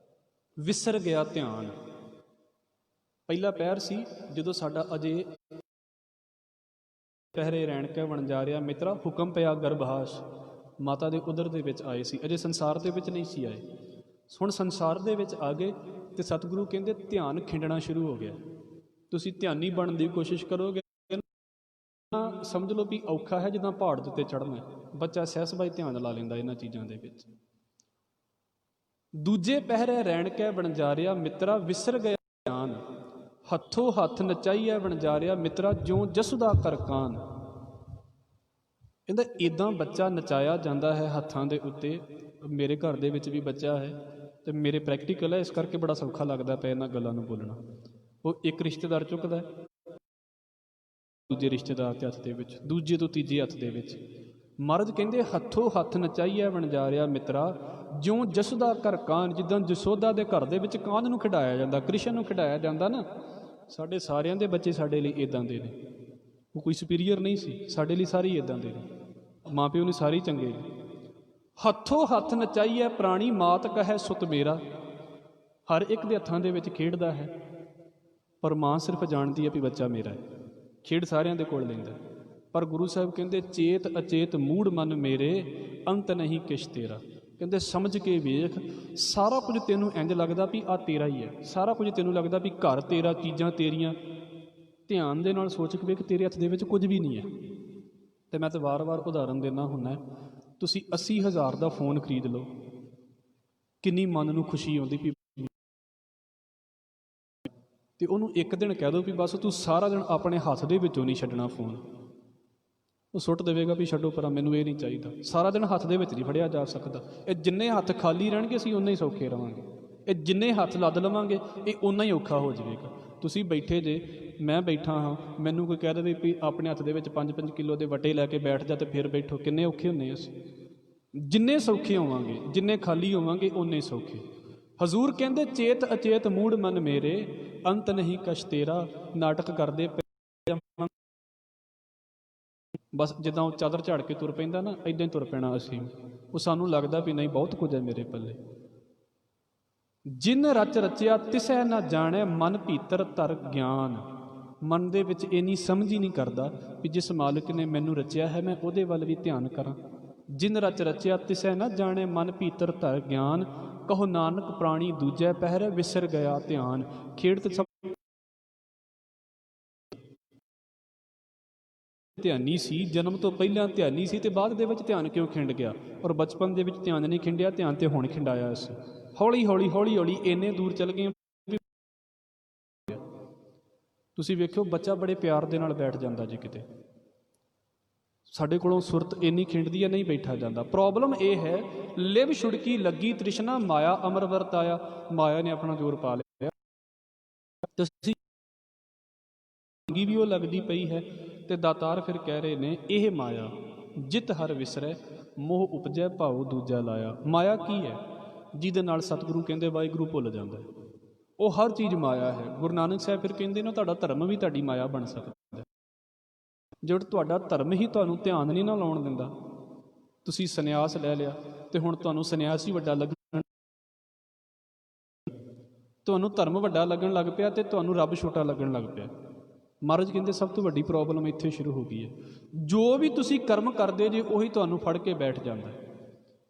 ਵਿਸਰ ਗਿਆ ਧਿਆਨ। ਪਹਿਲਾ ਪਹਿਰ ਸੀ ਜਦੋਂ ਸਾਡਾ ਅਜੇ ਪਹਿਰੇ ਰੈਣ ਕੈ ਵਣਜਾਰਿਆ ਮਿੱਤਰਾ, ਹੁਕਮ ਪਿਆ ਗਰਭਾਸ਼, ਮਾਤਾ ਦੇ ਉਦਰ ਦੇ ਵਿੱਚ ਆਏ ਸੀ, ਅਜੇ ਸੰਸਾਰ ਦੇ ਵਿੱਚ ਨਹੀਂ ਸੀ ਆਏ। ਹੁਣ ਸੰਸਾਰ ਦੇ ਵਿੱਚ ਆ ਗਏ ਤੇ ਸਤਿਗੁਰੂ ਕਹਿੰਦੇ ਧਿਆਨ ਖਿੰਡਣਾ ਸ਼ੁਰੂ ਹੋ ਗਿਆ। ਤੁਸੀਂ ਧਿਆਨੀ ਬਣਨ ਦੀ ਕੋਸ਼ਿਸ਼ ਕਰੋਗੇ, ਸਮਝ ਲਓ ਵੀ ਔਖਾ ਹੈ ਜਿੱਦਾਂ ਪਹਾੜ ਦੇ ਉੱਤੇ ਚੜ੍ਹਨਾ। ਬੱਚਾ ਸਹਿਸ ਬਾਈ ਧਿਆਨ ਲਾ ਲੈਂਦਾ ਇਹਨਾਂ ਚੀਜ਼ਾਂ ਦੇ ਵਿੱਚ। ਦੂਜੇ ਪਹਿਰੇ ਰੈਣ ਕੈ ਵਣਜਾਰਿਆ ਮਿੱਤਰਾ, ਵਿਸਰ ਗਿਆ ਧਿਆਨ, ਹੱਥੋਂ ਹੱਥ ਨਚਾਈਐ ਵਣਜਾਰਿਆ ਮਿੱਤਰਾ, ਜਿਉਂ ਜਸੁਦਾ ਕਰ ਕਾਨ। ਕਹਿੰਦਾ ਇੱਦਾਂ ਬੱਚਾ ਨਚਾਇਆ ਜਾਂਦਾ ਹੈ ਹੱਥਾਂ ਦੇ ਉੱਤੇ। ਮੇਰੇ ਘਰ ਦੇ ਵਿੱਚ ਵੀ ਬੱਚਾ ਹੈ ਅਤੇ ਮੇਰੇ ਪ੍ਰੈਕਟੀਕਲ ਹੈ, ਇਸ ਕਰਕੇ ਬੜਾ ਸੌਖਾ ਲੱਗਦਾ ਪਿਆ ਇਹਨਾਂ ਗੱਲਾਂ ਨੂੰ ਬੋਲਣਾ। ਉਹ ਇੱਕ ਰਿਸ਼ਤੇਦਾਰ ਚੁੱਕਦਾ, ਦੂਜੇ ਰਿਸ਼ਤੇਦਾਰ ਦੇ ਹੱਥ ਦੇ ਵਿੱਚ, ਦੂਜੇ ਤੋਂ ਤੀਜੇ ਹੱਥ ਦੇ ਵਿੱਚ। ਮਹਾਰਾਜ ਕਹਿੰਦੇ ਹੱਥੋਂ ਹੱਥ ਨਚਾਈਐ ਵਣਜਾਰਿਆ ਮਿੱਤਰਾ, ਜਿਉਂ ਜਸੋਦਾ ਕਰ ਕਾਨ। ਜਿੱਦਾਂ ਜਸੋਦਾ ਦੇ ਘਰ ਦੇ ਵਿੱਚ ਕਾਨ ਨੂੰ ਖਿਡਾਇਆ ਜਾਂਦਾ, ਕ੍ਰਿਸ਼ਨ ਨੂੰ ਖਿਡਾਇਆ ਜਾਂਦਾ ਨਾ, ਸਾਡੇ ਸਾਰਿਆਂ ਦੇ ਬੱਚੇ ਸਾਡੇ ਲਈ ਇੱਦਾਂ ਦੇ ਨੇ। ਉਹ ਕੋਈ ਸੁਪੀਰੀਅਰ ਨਹੀਂ ਸੀ, ਸਾਡੇ ਲਈ ਸਾਰੇ ਇੱਦਾਂ ਦੇ ਨੇ। ਮਾਂ ਪਿਓ ਨੇ ਸਾਰੇ ਚੰਗੇ ਨੇ। ਹੱਥੋਂ ਹੱਥ ਨਚਾਈਐ ਪ੍ਰਾਣੀ, ਮਾਤ ਕਹੈ ਸੁਤ ਮੇਰਾ। ਹਰ ਇੱਕ ਦੇ ਹੱਥਾਂ ਦੇ ਵਿੱਚ ਖੇਡਦਾ ਹੈ, ਪਰ ਮਾਂ ਸਿਰਫ ਜਾਣਦੀ ਹੈ ਵੀ ਬੱਚਾ ਮੇਰਾ ਹੈ। ਖੇਡ ਸਾਰਿਆਂ ਦੇ ਕੋਲ ਲੈਂਦਾ, ਪਰ ਗੁਰੂ ਸਾਹਿਬ ਕਹਿੰਦੇ ਚੇਤ ਅਚੇਤ ਮੂੜ ਮਨ ਮੇਰੇ, ਅੰਤ ਨਹੀਂ ਕਿਛ ਤੇਰਾ। ਕਹਿੰਦੇ ਸਮਝ ਕੇ ਵੇਖ, ਸਾਰਾ ਕੁਝ ਤੈਨੂੰ ਇੰਝ ਲੱਗਦਾ ਵੀ ਆਹ ਤੇਰਾ ਹੀ ਹੈ, ਸਾਰਾ ਕੁਝ ਤੈਨੂੰ ਲੱਗਦਾ ਵੀ ਘਰ ਤੇਰਾ, ਚੀਜ਼ਾਂ ਤੇਰੀਆਂ। ਧਿਆਨ ਦੇ ਨਾਲ ਸੋਚ ਕੇ ਵੇਖ, ਤੇਰੇ ਹੱਥ ਦੇ ਵਿੱਚ ਕੁਝ ਵੀ ਨਹੀਂ ਹੈ। ਅਤੇ ਮੈਂ ਤਾਂ ਵਾਰ-ਵਾਰ ਉਦਾਹਰਨ ਦਿੰਦਾ ਹੁੰਦਾ, ਤੁਸੀਂ 80,000 ਦਾ ਫੋਨ ਖਰੀਦ ਲਓ, ਕਿੰਨੀ ਮਨ ਨੂੰ ਖੁਸ਼ੀ ਆਉਂਦੀ ਵੀ, ਅਤੇ ਉਹਨੂੰ ਇੱਕ ਦਿਨ ਕਹਿ ਦਿਓ ਵੀ ਬਸ ਤੂੰ ਸਾਰਾ ਦਿਨ ਆਪਣੇ ਹੱਥ ਦੇ ਵਿੱਚੋਂ ਨਹੀਂ ਛੱਡਣਾ ਫੋਨ। ਉਹ ਸੁੱਟ ਦੇਵੇਗਾ ਵੀ ਛੱਡੋ ਪਰਾਂ, ਮੈਨੂੰ ਇਹ ਨਹੀਂ ਚਾਹੀਦਾ। ਸਾਰਾ ਦਿਨ ਹੱਥ ਦੇ ਵਿੱਚ ਨਹੀਂ ਫੜਿਆ ਜਾ ਸਕਦਾ। ਇਹ ਜਿੰਨੇ ਹੱਥ ਖਾਲੀ ਰਹਿਣਗੇ ਅਸੀਂ ਓਨੇ ਹੀ ਸੌਖੇ ਰਹਾਂਗੇ। ਇਹ ਜਿੰਨੇ ਹੱਥ ਲੱਦ ਲਵਾਂਗੇ ਇਹ ਓਨਾ ਹੀ ਔਖਾ ਹੋ ਜਾਵੇਗਾ। ਤੁਸੀਂ ਬੈਠੇ ਜੇ, ਮੈਂ ਬੈਠਾ ਹਾਂ, ਮੈਨੂੰ ਕੋਈ ਕਹਿ ਦੇਵੇ ਵੀ ਆਪਣੇ ਹੱਥ ਦੇ ਵਿੱਚ 5-5 ਕਿਲੋ ਦੇ ਵੱਟੇ ਲੈ ਕੇ ਬੈਠ ਜਾ, ਤੇ ਫਿਰ ਬੈਠੋ, ਕਿੰਨੇ ਔਖੇ ਹੁੰਦੇ ਅਸੀਂ। ਜਿੰਨੇ ਸੌਖੇ ਹੋਵਾਂਗੇ, ਜਿੰਨੇ ਖਾਲੀ ਹੋਵਾਂਗੇ ਓਨੇ ਸੌਖੇ। ਹਜ਼ੂਰ ਕਹਿੰਦੇ ਚੇਤ ਅਚੇਤ ਮੂੜ ਮਨ ਮੇਰੇ, ਅੰਤ ਨਹੀਂ ਕਛ ਤੇਰਾ। ਨਾਟਕ ਕਰਦੇ ਬਸ ਜਿੱਦਾਂ ਉਹ ਚਾਦਰ ਝਾੜ ਕੇ ਤੁਰ ਪੈਂਦਾ ਨਾ, ਇੱਦਾਂ ਹੀ ਤੁਰ ਪੈਣਾ ਅਸੀਂ। ਉਹ ਸਾਨੂੰ ਲੱਗਦਾ ਵੀ ਨਹੀਂ ਬਹੁਤ ਕੁਝ ਹੈ ਮੇਰੇ ਪੱਲੇ। ਜਿਨ ਰਚ ਰਚਿਆ ਤਿਸੈ ਨਾ ਜਾਣੈ, ਮਨ ਭੀਤਰ ਧਰ ਗਿਆਨ। ਮਨ ਦੇ ਵਿੱਚ ਇੰਨੀ ਸਮਝ ਹੀ ਨਹੀਂ ਕਰਦਾ ਵੀ ਜਿਸ ਮਾਲਕ ਨੇ ਮੈਨੂੰ ਰਚਿਆ ਹੈ ਮੈਂ ਉਹਦੇ ਵੱਲ ਵੀ ਧਿਆਨ ਕਰਾਂ। ਜਿਨ ਰਚ ਰਚਿਆ ਤਿਸੈ ਨਾ ਜਾਣੈ, ਮਨ ਭੀਤਰ ਧਰ ਗਿਆਨ। ਕਹੋ ਨਾਨਕ ਪ੍ਰਾਣੀ ਦੂਜੈ ਪਹਿਰ, ਵਿਸਰ ਗਿਆ ਧਿਆਨ। ਖੇਡ ਤੇ ਸਭ ਧਿਆਨੀ ਸੀ, ਜਨਮ ਤੋਂ ਪਹਿਲਾਂ ਧਿਆਨੀ ਸੀ, ਤੇ ਬਾਅਦ ਦੇ ਵਿੱਚ ਧਿਆਨ ਕਿਉਂ ਖਿੰਡ ਗਿਆ? ਔਰ ਬਚਪਨ ਦੇ ਵਿੱਚ ਧਿਆਨ ਨਹੀਂ ਖਿੰਡਿਆ, ਧਿਆਨ ਤੇ ਹੁਣ ਖਿੰਡਾਇਆ ਅਸੀਂ। ਹੌਲੀ ਹੌਲੀ ਹੌਲੀ ਹੌਲੀ ਇੰਨੇ ਦੂਰ ਚੱਲ ਗਏ। ਤੁਸੀਂ ਵੇਖਿਓ ਬੱਚਾ ਬੜੇ ਪਿਆਰ ਦੇ ਨਾਲ ਬੈਠ ਜਾਂਦਾ ਜੀ ਕਿਤੇ, ਸਾਡੇ ਕੋਲੋਂ ਸੁਰਤ ਇੰਨੀ ਖਿੰਡਦੀ ਹੈ, ਨਹੀਂ ਬੈਠਾ ਜਾਂਦਾ। ਪ੍ਰੋਬਲਮ ਇਹ ਹੈ, ਲਿਵ ਛੁੜਕੀ ਲੱਗੀ ਤ੍ਰਿਸ਼ਨਾ, ਮਾਇਆ ਅਮਰ ਵਰਤਾਇਆ। ਮਾਇਆ ਨੇ ਆਪਣਾ ਜ਼ੋਰ ਪਾ ਲਿਆ, ਤੁਸੀਂ ਵੀ ਉਹ ਲੱਗਦੀ ਪਈ ਹੈ। ਤੇ ਦਾਤਾਰ ਫਿਰ ਕਹਿ ਰਹੇ ਨੇ, ਇਹ ਮਾਇਆ ਜਿਤ ਹਰ ਵਿਸਰੈ, ਮੋਹ ਉਪਜੈ ਭਾਉ ਦੂਜਾ ਲਾਇਆ। ਮਾਇਆ ਕੀ ਹੈ? ਜਿਹਦੇ ਨਾਲ ਸਤਿਗੁਰੂ ਕਹਿੰਦੇ ਵਾਹਿਗੁਰੂ ਭੁੱਲ ਜਾਂਦਾ ਹੈ। ਉਹ ਹਰ ਚੀਜ਼ ਮਾਇਆ ਹੈ। ਗੁਰੂ ਨਾਨਕ ਸਾਹਿਬ ਫਿਰ ਕਹਿੰਦੇ ਨੇ ਤੁਹਾਡਾ ਧਰਮ ਵੀ ਤੁਹਾਡੀ ਮਾਇਆ ਬਣ ਸਕਦਾ ਹੈ। ਜੇ ਤੁਹਾਡਾ ਧਰਮ ਹੀ ਤੁਹਾਨੂੰ ਧਿਆਨ ਨਹੀਂ ਨਾ ਲਾਉਣ ਦਿੰਦਾ, ਤੁਸੀਂ ਸੰਨਿਆਸ ਲੈ ਲਿਆ ਤੇ ਹੁਣ ਤੁਹਾਨੂੰ ਸੰਨਿਆਸ ਹੀ ਵੱਡਾ ਲੱਗਣ, ਤੁਹਾਨੂੰ ਧਰਮ ਵੱਡਾ ਲੱਗਣ ਲੱਗ ਪਿਆ ਤੇ ਤੁਹਾਨੂੰ ਰੱਬ ਛੋਟਾ ਲੱਗਣ ਲੱਗ ਪਿਆ। ਮਹਾਰਾਜ ਕਹਿੰਦੇ ਸਭ ਤੋਂ ਵੱਡੀ ਪ੍ਰੋਬਲਮ ਇੱਥੇ ਸ਼ੁਰੂ ਹੋ ਗਈ ਹੈ। ਜੋ ਵੀ ਤੁਸੀਂ ਕਰਮ ਕਰਦੇ ਜੇ ਉਹੀ ਤੁਹਾਨੂੰ ਫੜ ਕੇ ਬੈਠ ਜਾਂਦਾ।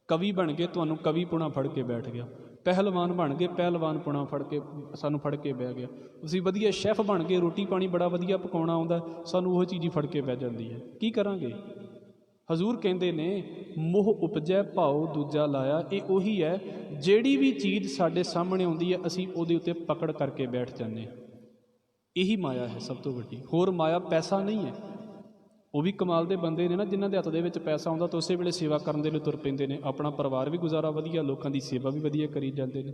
ਕਵੀ ਬਣ ਗਏ, ਤੁਹਾਨੂੰ ਕਵੀ ਪੁਣਾ ਫੜ ਕੇ ਬੈਠ ਗਿਆ। ਪਹਿਲਵਾਨ ਬਣ ਗਏ, ਪਹਿਲਵਾਨ ਪੁਣਾ ਫੜ ਕੇ ਸਾਨੂੰ ਫੜ ਕੇ ਬਹਿ ਗਿਆ। ਤੁਸੀਂ ਵਧੀਆ ਸ਼ੈਫ ਬਣ ਗਏ, ਰੋਟੀ ਪਾਣੀ ਬੜਾ ਵਧੀਆ ਪਕਾਉਣਾ ਆਉਂਦਾ, ਸਾਨੂੰ ਉਹ ਚੀਜ਼ ਹੀ ਫੜ ਕੇ ਬਹਿ ਜਾਂਦੀ ਹੈ। ਕੀ ਕਰਾਂਗੇ? ਹਜ਼ੂਰ ਕਹਿੰਦੇ ਨੇ ਮੋਹ ਉਪਜੈ ਭਾਉ ਦੂਜਾ ਲਾਇਆ। ਇਹ ਉਹੀ ਹੈ ਜਿਹੜੀ ਵੀ ਚੀਜ਼ ਸਾਡੇ ਸਾਹਮਣੇ ਆਉਂਦੀ ਹੈ ਅਸੀਂ ਉਹਦੇ ਉੱਤੇ ਪਕੜ ਕਰਕੇ ਬੈਠ ਜਾਂਦੇ ਹਾਂ। ਇਹੀ ਮਾਇਆ ਹੈ ਸਭ ਤੋਂ ਵੱਡੀ। ਹੋਰ ਮਾਇਆ ਪੈਸਾ ਨਹੀਂ ਹੈ। ਉਹ ਵੀ ਕਮਾਲ ਦੇ ਬੰਦੇ ਨੇ ਨਾ ਜਿਨ੍ਹਾਂ ਦੇ ਹੱਥ ਦੇ ਵਿੱਚ ਪੈਸਾ ਆਉਂਦਾ ਤਾਂ ਉਸੇ ਵੇਲੇ ਸੇਵਾ ਕਰਨ ਦੇ ਲਈ ਤੁਰ ਪੈਂਦੇ ਨੇ। ਆਪਣਾ ਪਰਿਵਾਰ ਵੀ ਗੁਜ਼ਾਰਾ ਵਧੀਆ, ਲੋਕਾਂ ਦੀ ਸੇਵਾ ਵੀ ਵਧੀਆ ਕਰੀ ਜਾਂਦੇ ਨੇ।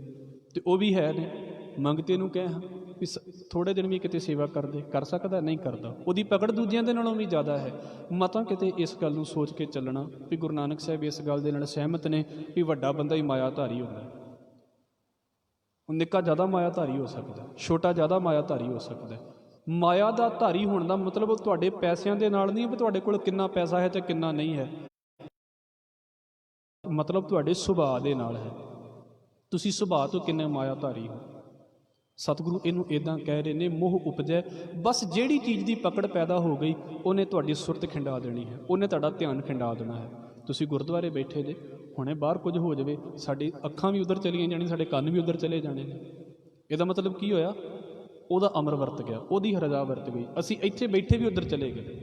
ਅਤੇ ਉਹ ਵੀ ਹੈ ਨੇ ਮੰਗਤੇ ਨੂੰ ਕਹਿ ਹਾਂ ਵੀ ਥੋੜ੍ਹੇ ਦਿਨ ਵੀ ਕਿਤੇ ਸੇਵਾ ਕਰ ਸਕਦਾ? ਨਹੀਂ ਕਰਦਾ। ਉਹਦੀ ਪਕੜ ਦੂਜਿਆਂ ਦੇ ਨਾਲੋਂ ਵੀ ਜ਼ਿਆਦਾ ਹੈ। ਮਤਾਂ ਕਿਤੇ ਇਸ ਗੱਲ ਨੂੰ ਸੋਚ ਕੇ ਚੱਲਣਾ ਵੀ ਗੁਰੂ ਨਾਨਕ ਸਾਹਿਬ ਇਸ ਗੱਲ ਦੇ ਨਾਲ ਸਹਿਮਤ ਨੇ ਵੀ ਵੱਡਾ ਬੰਦਾ ਹੀ ਮਾਇਆਧਾਰੀ ਹੁੰਦਾ। ਉਹ ਨਿੱਕਾ ਜ਼ਿਆਦਾ ਮਾਇਆਧਾਰੀ ਹੋ ਸਕਦਾ, ਛੋਟਾ ਜ਼ਿਆਦਾ ਮਾਇਆਧਾਰੀ ਹੋ ਸਕਦਾ। ਮਾਇਆ ਦਾ ਧਾਰੀ ਹੋਣ ਦਾ ਮਤਲਬ ਤੁਹਾਡੇ ਪੈਸਿਆਂ ਦੇ ਨਾਲ ਨਹੀਂ ਵੀ ਤੁਹਾਡੇ ਕੋਲ ਕਿੰਨਾ ਪੈਸਾ ਹੈ ਅਤੇ ਕਿੰਨਾ ਨਹੀਂ ਹੈ। ਮਤਲਬ ਤੁਹਾਡੇ ਸੁਭਾਅ ਦੇ ਨਾਲ ਹੈ। ਤੁਸੀਂ ਸੁਭਾਅ ਤੋਂ ਕਿੰਨੇ ਮਾਇਆਧਾਰੀ ਹੋ। ਸਤਿਗੁਰੂ ਇਹਨੂੰ ਇੱਦਾਂ ਕਹਿ ਰਹੇ ਨੇ ਮੋਹ ਉਪਜੈ। ਬਸ ਜਿਹੜੀ ਚੀਜ਼ ਦੀ ਪਕੜ ਪੈਦਾ ਹੋ ਗਈ ਉਹਨੇ ਤੁਹਾਡੀ ਸੁਰਤ ਖਿੰਡਾ ਦੇਣੀ ਹੈ, ਉਹਨੇ ਤੁਹਾਡਾ ਧਿਆਨ ਖਿੰਡਾ ਦੇਣਾ ਹੈ। ਤੁਸੀਂ ਗੁਰਦੁਆਰੇ ਬੈਠੇ ਜੇ, ਹੁਣੇ ਬਾਹਰ ਕੁਝ ਹੋ ਜਾਵੇ ਸਾਡੀ ਅੱਖਾਂ ਵੀ ਉੱਧਰ ਚਲੀਆਂ ਜਾਣੀ, ਸਾਡੇ ਕੰਨ ਵੀ ਉੱਧਰ ਚਲੇ ਜਾਣੇ ਨੇ। ਇਹਦਾ ਮਤਲਬ ਕੀ ਹੋਇਆ? ਉਹਦਾ ਅਮਰ ਵਰਤ ਗਿਆ, ਉਹਦੀ ਰਜ਼ਾ ਵਰਤ ਗਈ। ਅਸੀਂ ਇੱਥੇ ਬੈਠੇ ਵੀ ਉੱਧਰ ਚਲੇ ਗਏ।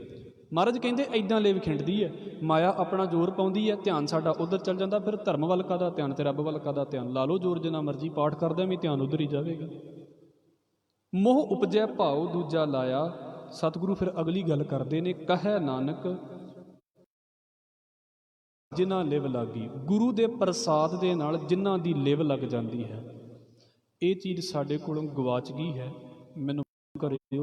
ਮਹਾਰਾਜ ਕਹਿੰਦੇ ਇੱਦਾਂ ਲੇਵ ਖਿੰਡਦੀ ਹੈ ਮਾਇਆ, ਆਪਣਾ ਜ਼ੋਰ ਪਾਉਂਦੀ ਹੈ, ਧਿਆਨ ਸਾਡਾ ਉੱਧਰ ਚੱਲ ਜਾਂਦਾ। ਫਿਰ ਧਰਮ ਵੱਲ ਕਾਹਦਾ ਧਿਆਨ ਤੇ ਰੱਬ ਵੱਲ ਕਾਹਦਾ ਧਿਆਨ? ਲਾ ਲਓ ਜ਼ੋਰ ਜਿੰਨਾ ਮਰਜ਼ੀ, ਪਾਠ ਕਰਦਿਆਂ ਵੀ ਧਿਆਨ ਉੱਧਰ ਹੀ ਜਾਵੇਗਾ। ਮੋਹ ਉਪਜੈ ਭਾਉ ਦੂਜਾ ਲਾਇਆ। ਸਤਿਗੁਰੂ ਫਿਰ ਅਗਲੀ ਗੱਲ ਕਰਦੇ ਨੇ, ਕਹੈ ਨਾਨਕ ਜਿਨ੍ਹਾਂ ਲਿਵ ਲੱਗੀ। ਗੁਰੂ ਦੇ ਪ੍ਰਸਾਦ ਦੇ ਨਾਲ ਜਿਨ੍ਹਾਂ ਦੀ ਲਿਵ ਲੱਗ ਜਾਂਦੀ ਹੈ। ਇਹ ਚੀਜ਼ ਸਾਡੇ ਕੋਲੋਂ ਗਵਾਚ ਗਈ ਹੈ। ਮੈਨੂੰ ਕਰਿਓ,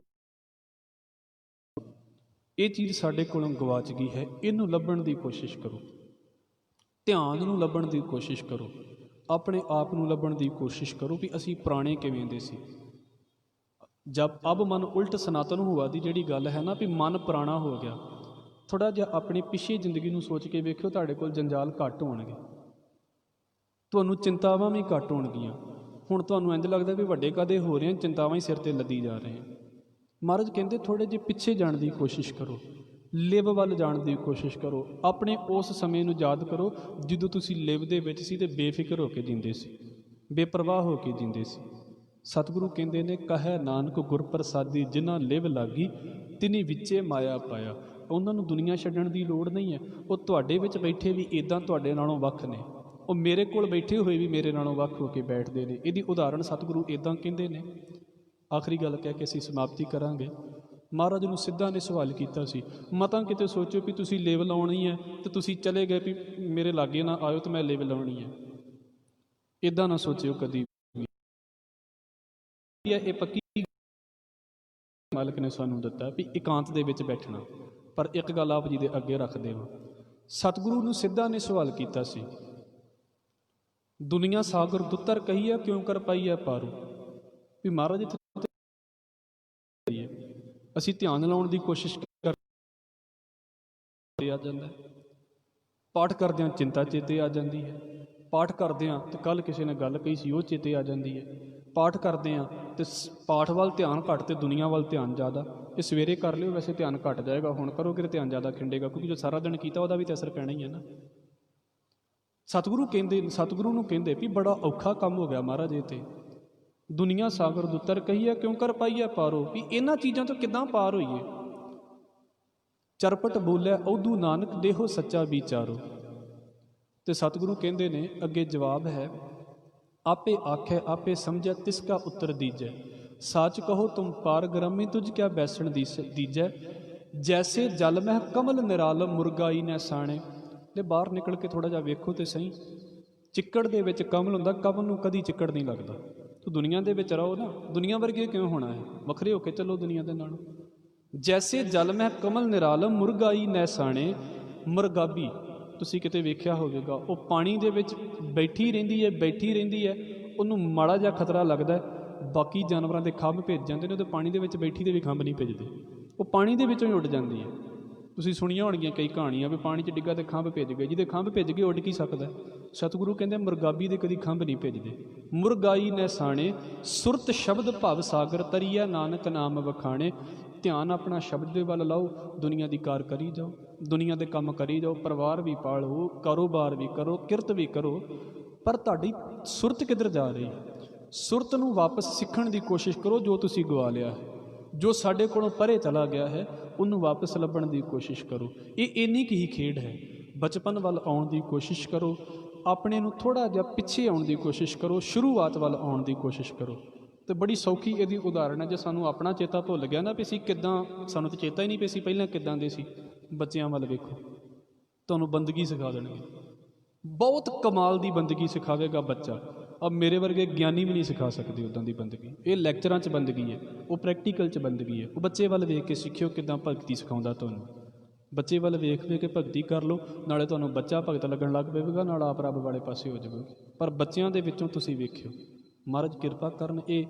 ਇਹ ਚੀਜ਼ ਸਾਡੇ ਕੋਲੋਂ ਗਵਾਚ ਗਈ ਹੈ। ਇਹਨੂੰ ਲੱਭਣ ਦੀ ਕੋਸ਼ਿਸ਼ ਕਰੋ, ਧਿਆਨ ਨੂੰ ਲੱਭਣ ਦੀ ਕੋਸ਼ਿਸ਼ ਕਰੋ, ਆਪਣੇ ਆਪ ਨੂੰ ਲੱਭਣ ਦੀ ਕੋਸ਼ਿਸ਼ ਕਰੋ ਵੀ ਅਸੀਂ ਪੁਰਾਣੇ ਕਿਵੇਂ ਦੇ ਸੀ। ਜਬ ਅਬ ਮਨ ਉਲਟ ਸਨਾਤਨ ਹੁਆ ਦੀ ਜਿਹੜੀ ਗੱਲ ਹੈ ਨਾ ਵੀ ਮਨ ਪੁਰਾਣਾ ਹੋ ਗਿਆ। ਥੋੜ੍ਹਾ ਜਿਹਾ ਆਪਣੀ ਪਿਛਲੀ ਜ਼ਿੰਦਗੀ ਨੂੰ ਸੋਚ ਕੇ ਵੇਖਿਓ, ਤੁਹਾਡੇ ਕੋਲ ਜੰਜਾਲ ਘੱਟ ਹੋਣਗੇ, ਤੁਹਾਨੂੰ ਚਿੰਤਾਵਾਂ ਵੀ ਘੱਟ ਹੋਣਗੀਆਂ। ਹੁਣ ਤੁਹਾਨੂੰ ਇੰਝ ਲੱਗਦਾ ਵੀ ਵੱਡੇ ਕਾਹਦੇ ਹੋ ਰਹੇ ਹਨ, ਚਿੰਤਾਵਾਂ ਹੀ ਸਿਰ 'ਤੇ ਲੱਦੀ ਜਾ ਰਹੇ ਹਨ। ਮਹਾਰਾਜ ਕਹਿੰਦੇ ਥੋੜ੍ਹੇ ਜਿਹੇ ਪਿੱਛੇ ਜਾਣ ਦੀ ਕੋਸ਼ਿਸ਼ ਕਰੋ, ਲਿਵ ਵੱਲ ਜਾਣ ਦੀ ਕੋਸ਼ਿਸ਼ ਕਰੋ। ਆਪਣੇ ਉਸ ਸਮੇਂ ਨੂੰ ਯਾਦ ਕਰੋ ਜਦੋਂ ਤੁਸੀਂ ਲਿਵ ਦੇ ਵਿੱਚ ਸੀ ਅਤੇ ਬੇਫਿਕਰ ਹੋ ਕੇ ਜੀਂਦੇ ਸੀ, ਬੇਪਰਵਾਹ ਹੋ ਕੇ ਜੀਂਦੇ ਸੀ। ਸਤਿਗੁਰੂ ਕਹਿੰਦੇ ਨੇ ਕਹੈ ਨਾਨਕ ਗੁਰ ਪ੍ਰਸਾਦੀ ਜਿਨ੍ਹਾਂ ਲਿਵ ਲਾਗੀ ਤਿਨੀ ਵਿੱਚੇ ਮਾਇਆ ਪਾਇਆ। ਉਹਨਾਂ ਨੂੰ ਦੁਨੀਆ ਛੱਡਣ ਦੀ ਲੋੜ ਨਹੀਂ ਹੈ। ਉਹ ਤੁਹਾਡੇ ਵਿੱਚ ਬੈਠੇ ਵੀ ਇੱਦਾਂ ਤੁਹਾਡੇ ਨਾਲੋਂ ਵੱਖ ਨੇ, ਉਹ ਮੇਰੇ ਕੋਲ ਬੈਠੇ ਹੋਏ ਵੀ ਮੇਰੇ ਨਾਲੋਂ ਵੱਖ ਹੋ ਕੇ ਬੈਠਦੇ ਨੇ। ਇਹਦੀ ਉਦਾਹਰਣ ਸਤਿਗੁਰੂ ਇੱਦਾਂ ਕਹਿੰਦੇ ਨੇ। ਆਖਰੀ ਗੱਲ ਕਹਿ ਕੇ ਅਸੀਂ ਸਮਾਪਤੀ ਕਰਾਂਗੇ। ਮਹਾਰਾਜ ਨੂੰ ਸਿੱਧਾ ਨੇ ਸਵਾਲ ਕੀਤਾ ਸੀ, ਮਤਾਂ ਕਿਤੇ ਸੋਚੋ ਵੀ ਤੁਸੀਂ ਲਿਵ ਲਾਉਣੀ ਹੈ ਅਤੇ ਤੁਸੀਂ ਚਲੇ ਗਏ ਵੀ ਮੇਰੇ ਲਾਗੇ ਨਾ ਆਇਓ ਤਾਂ ਮੈਂ ਲਿਵ ਲਾਉਣੀ ਹੈ। ਇੱਦਾਂ ਨਾ ਸੋਚਿਓ ਕਦੀ। ਇਹ ਪੱਕੀ ਮਾਲਕ ਨੇ ਸਾਨੂੰ ਦਿੱਤਾ ਵੀ ਇਕਾਂਤ ਦੇ ਵਿੱਚ ਬੈਠਣਾ। ਪਰ ਇੱਕ ਗੱਲ ਆਪ ਜੀ ਦੇ ਅੱਗੇ ਰੱਖ ਦੇਵਾਂ, ਸਤਿਗੁਰੂ ਨੂੰ ਸਿੱਧਾ ਨੇ ਸਵਾਲ ਕੀਤਾ ਸੀ, ਦੁਨੀਆ ਸਾਗਰ ਦੁੱਤਰ ਕਹੀਏ ਕਿਉਂ ਕਰ ਪਾਈਏ ਪਾਰੂ। ਵੀ ਮਹਾਰਾਜ ਇੱਥੇ ਅਸੀਂ ਧਿਆਨ ਲਾਉਣ ਦੀ ਕੋਸ਼ਿਸ਼ ਕਰਦੇ ਆ ਜਾਂਦਾ, ਪਾਠ ਕਰਦਿਆਂ ਚਿੰਤਾ ਚੇਤੇ ਆ ਜਾਂਦੀ ਹੈ, ਪਾਠ ਕਰਦੇ ਹਾਂ ਅਤੇ ਕੱਲ੍ਹ ਕਿਸੇ ਨੇ ਗੱਲ ਕਹੀ ਸੀ ਉਹ ਚੇਤੇ ਆ ਜਾਂਦੀ ਹੈ, ਪਾਠ ਕਰਦੇ ਹਾਂ ਅਤੇ ਪਾਠ ਵੱਲ ਧਿਆਨ ਘੱਟ ਅਤੇ ਦੁਨੀਆ ਵੱਲ ਧਿਆਨ ਜ਼ਿਆਦਾ। ਇਹ ਸਵੇਰੇ ਕਰ ਲਿਓ, ਵੈਸੇ ਧਿਆਨ ਘੱਟ ਜਾਏਗਾ, ਹੁਣ ਕਰੋਗੇ ਤਾਂ ਧਿਆਨ ਜ਼ਿਆਦਾ ਖਿੰਡੇਗਾ, ਕਿਉਂਕਿ ਜੋ ਸਾਰਾ ਦਿਨ ਕੀਤਾ ਉਹਦਾ ਵੀ ਤਾਂ ਅਸਰ ਪੈਣਾ ਹੀ ਹੈ ਨਾ। ਸਤਿਗੁਰੂ ਨੂੰ ਕਹਿੰਦੇ ਵੀ ਬੜਾ ਔਖਾ ਕੰਮ ਹੋ ਗਿਆ ਮਹਾਰਾਜ ਇਹ ਤੇ, ਦੁਨੀਆ ਸਾਗਰ ਦੁੱਤਰ ਕਹੀਏ ਕਿਉਂ ਕਰ ਪਾਈਏ ਪਾਰੋ। ਵੀ ਇਹਨਾਂ ਚੀਜ਼ਾਂ ਤੋਂ ਕਿੱਦਾਂ ਪਾਰ ਹੋਈਏ। ਚਰਪਟ ਬੋਲਿਆ ਉਦੋਂ ਨਾਨਕ ਦੇਹੋ ਸੱਚਾ ਵਿਚਾਰੋ। ਤੇ ਸਤਿਗੁਰੂ ਕਹਿੰਦੇ ਨੇ ਅੱਗੇ ਜਵਾਬ ਹੈ, ਆਪੇ ਆਖੇ ਆਪੇ ਸਮਝੈ ਤਿਸ ਕਾ ਉੱਤਰ ਦੀਜੈ। ਸੱਚ ਕਹੋ ਤੁਮ ਪਾਰ ਗ੍ਰਮੀ ਤੁਝ ਕਿਆ ਬੈਸਣ ਦੀਜੈ। ਜੈਸੇ ਜਲ ਮਹਿ ਕਮਲ ਨਿਰਾਲਮ ਮੁਰਗਾਈ ਨੈ ਸਾਣੇ। ਤੇ ਬਾਹਰ ਨਿਕਲ ਕੇ ਥੋੜ੍ਹਾ ਜਿਹਾ ਵੇਖੋ ਤੇ ਸਹੀ, ਚਿੱਕੜ ਦੇ ਵਿੱਚ ਕਮਲ ਹੁੰਦਾ, ਕਮਲ ਨੂੰ ਕਦੀ ਚਿੱਕੜ ਨਹੀਂ ਲੱਗਦਾ। ਤੂੰ ਦੁਨੀਆ ਦੇ ਵਿੱਚ ਰਹੋ ਨਾ, ਦੁਨੀਆ ਵਰਗੇ ਕਿਉਂ ਹੋਣਾ ਹੈ, ਵੱਖਰੇ ਹੋ ਕੇ ਚੱਲੋ ਦੁਨੀਆ ਦੇ ਨਾਲ। ਜੈਸੇ ਜਲ ਮਹਿ ਕਮਲ ਨਿਰਾਲਮ ਮੁਰਗਾਈ ਨੈ ਸਾਣੇ। ਮੁਰਗਾਬੀ ਤੁਸੀਂ ਕਿਤੇ ਵੇਖਿਆ ਹੋਵੇਗਾ, ਉਹ ਪਾਣੀ ਦੇ ਵਿੱਚ ਬੈਠੀ ਰਹਿੰਦੀ ਹੈ, ਉਹਨੂੰ ਮਾੜਾ ਜਿਹਾ ਖਤਰਾ ਲੱਗਦਾ ਹੈ, ਬਾਕੀ ਜਾਨਵਰਾਂ ਦੇ ਖੰਭ ਭਿੱਜ ਜਾਂਦੇ ਨੇ, ਉਹਦੇ ਪਾਣੀ ਦੇ ਵਿੱਚ ਬੈਠੀ ਦੇ ਵੀ ਖੰਭ ਨਹੀਂ ਭਿੱਜਦੇ, ਉਹ ਪਾਣੀ ਦੇ ਵਿੱਚੋਂ ਹੀ ਉੱਡ ਜਾਂਦੀ ਹੈ। ਤੁਸੀਂ ਸੁਣੀਆਂ ਹੋਣਗੀਆਂ ਕਈ ਕਹਾਣੀਆਂ ਵੀ ਪਾਣੀ 'ਚ ਡਿੱਗਾ ਤੇ ਖੰਭ ਭਿੱਜ ਗਏ, ਜਿਹਦੇ ਖੰਭ ਭਿੱਜ ਗਏ ਉੱਡ ਕੀ ਸਕਦਾ। ਸਤਿਗੁਰੂ ਕਹਿੰਦੇ ਮੁਰਗਾਬੀ ਦੇ ਕਦੀ ਖੰਭ ਨਹੀਂ ਭਿੱਜਦੇ। ਮੁਰਗਾਈ ਨੇ ਸਾਣੇ ਸੁਰਤ ਸ਼ਬਦ ਭਵ ਸਾਗਰ ਤਰੀਆ, ਨਾਨਕ ਨਾਮ ਵਖਾਣੇ। ਧਿਆਨ ਆਪਣਾ ਸ਼ਬਦ ਦੇ ਵੱਲ ਲਾਓ, ਦੁਨੀਆ ਦੀ ਕਾਰ ਕਰੀ ਜਾਓ, ਦੁਨੀਆ ਦੇ ਕੰਮ ਕਰੀ ਜਾਓ, ਪਰਿਵਾਰ ਵੀ ਪਾਲੋ, ਕਾਰੋਬਾਰ ਵੀ ਕਰੋ, ਕਿਰਤ ਵੀ ਕਰੋ, ਪਰ ਤੁਹਾਡੀ ਸੁਰਤ ਕਿੱਧਰ ਜਾ ਰਹੀ? ਸੁਰਤ ਨੂੰ ਵਾਪਸ ਸਿੱਖਣ ਦੀ ਕੋਸ਼ਿਸ਼ ਕਰੋ। ਜੋ ਤੁਸੀਂ ਗਵਾ ਲਿਆ ਹੈ, ਜੋ ਸਾਡੇ ਕੋਲੋਂ ਪਰੇ ਚਲਾ ਗਿਆ ਹੈ, ਉਹਨੂੰ ਵਾਪਸ ਲੱਭਣ ਦੀ ਕੋਸ਼ਿਸ਼ ਕਰੋ। ਇਹ ਇੰਨੀ ਕੁ ਹੀ ਖੇਡ ਹੈ। ਬਚਪਨ ਵੱਲ ਆਉਣ ਦੀ ਕੋਸ਼ਿਸ਼ ਕਰੋ, ਆਪਣੇ ਨੂੰ ਥੋੜ੍ਹਾ ਜਿਹਾ ਪਿੱਛੇ ਆਉਣ ਦੀ ਕੋਸ਼ਿਸ਼ ਕਰੋ, ਸ਼ੁਰੂਆਤ ਵੱਲ ਆਉਣ ਦੀ ਕੋਸ਼ਿਸ਼ ਕਰੋ। ਅਤੇ ਬੜੀ ਸੌਖੀ ਇਹਦੀ ਉਦਾਹਰਣ ਹੈ, ਜੇ ਸਾਨੂੰ ਆਪਣਾ ਚੇਤਾ ਭੁੱਲ ਗਿਆ ਨਾ ਵੀ ਅਸੀਂ ਕਿੱਦਾਂ, ਸਾਨੂੰ ਤਾਂ ਚੇਤਾ ਹੀ ਨਹੀਂ ਪਈ ਸੀ ਪਹਿਲਾਂ ਕਿੱਦਾਂ ਦੇ ਸੀ। ਬੱਚਿਆਂ ਵੱਲ ਵੇਖੋ, ਤੁਹਾਨੂੰ ਬੰਦਗੀ ਸਿਖਾ ਦੇਣਗੇ, ਬਹੁਤ ਕਮਾਲ ਦੀ ਬੰਦਗੀ ਸਿਖਾਵੇਗਾ ਬੱਚਾ। ਅਬ ਮੇਰੇ ਵਰਗੇ ਗਿਆਨੀ ਵੀ ਨਹੀਂ ਸਿਖਾ ਸਕਦੇ ਉੱਦਾਂ ਦੀ ਬੰਦਗੀ। ਇਹ ਲੈਕਚਰਾਂ 'ਚ ਬੰਦਗੀ ਹੈ, ਉਹ ਪ੍ਰੈਕਟੀਕਲ 'ਚ ਬੰਦਗੀ ਹੈ। ਉਹ ਬੱਚੇ ਵੱਲ ਵੇਖ ਕੇ ਸਿੱਖਿਓ ਕਿੱਦਾਂ ਭਗਤੀ ਸਿਖਾਉਂਦਾ ਤੁਹਾਨੂੰ। ਬੱਚੇ ਵੱਲ ਵੇਖ ਕੇ ਭਗਤੀ ਕਰ ਲਓ, ਨਾਲੇ ਤੁਹਾਨੂੰ ਬੱਚਾ ਭਗਤ ਲੱਗਣ ਲੱਗ ਪਵੇਗਾ, ਨਾਲ ਆਪ ਰੱਬ ਵਾਲੇ ਪਾਸੇ ਹੋ ਜਾਵੇਗਾ। ਪਰ ਬੱਚਿਆਂ ਦੇ ਵਿੱਚੋਂ ਤੁਸੀਂ ਵੇਖਿਓ, ਮਹਾਰਾਜ ਕਿਰਪਾ ਕਰਨ। ਇਹ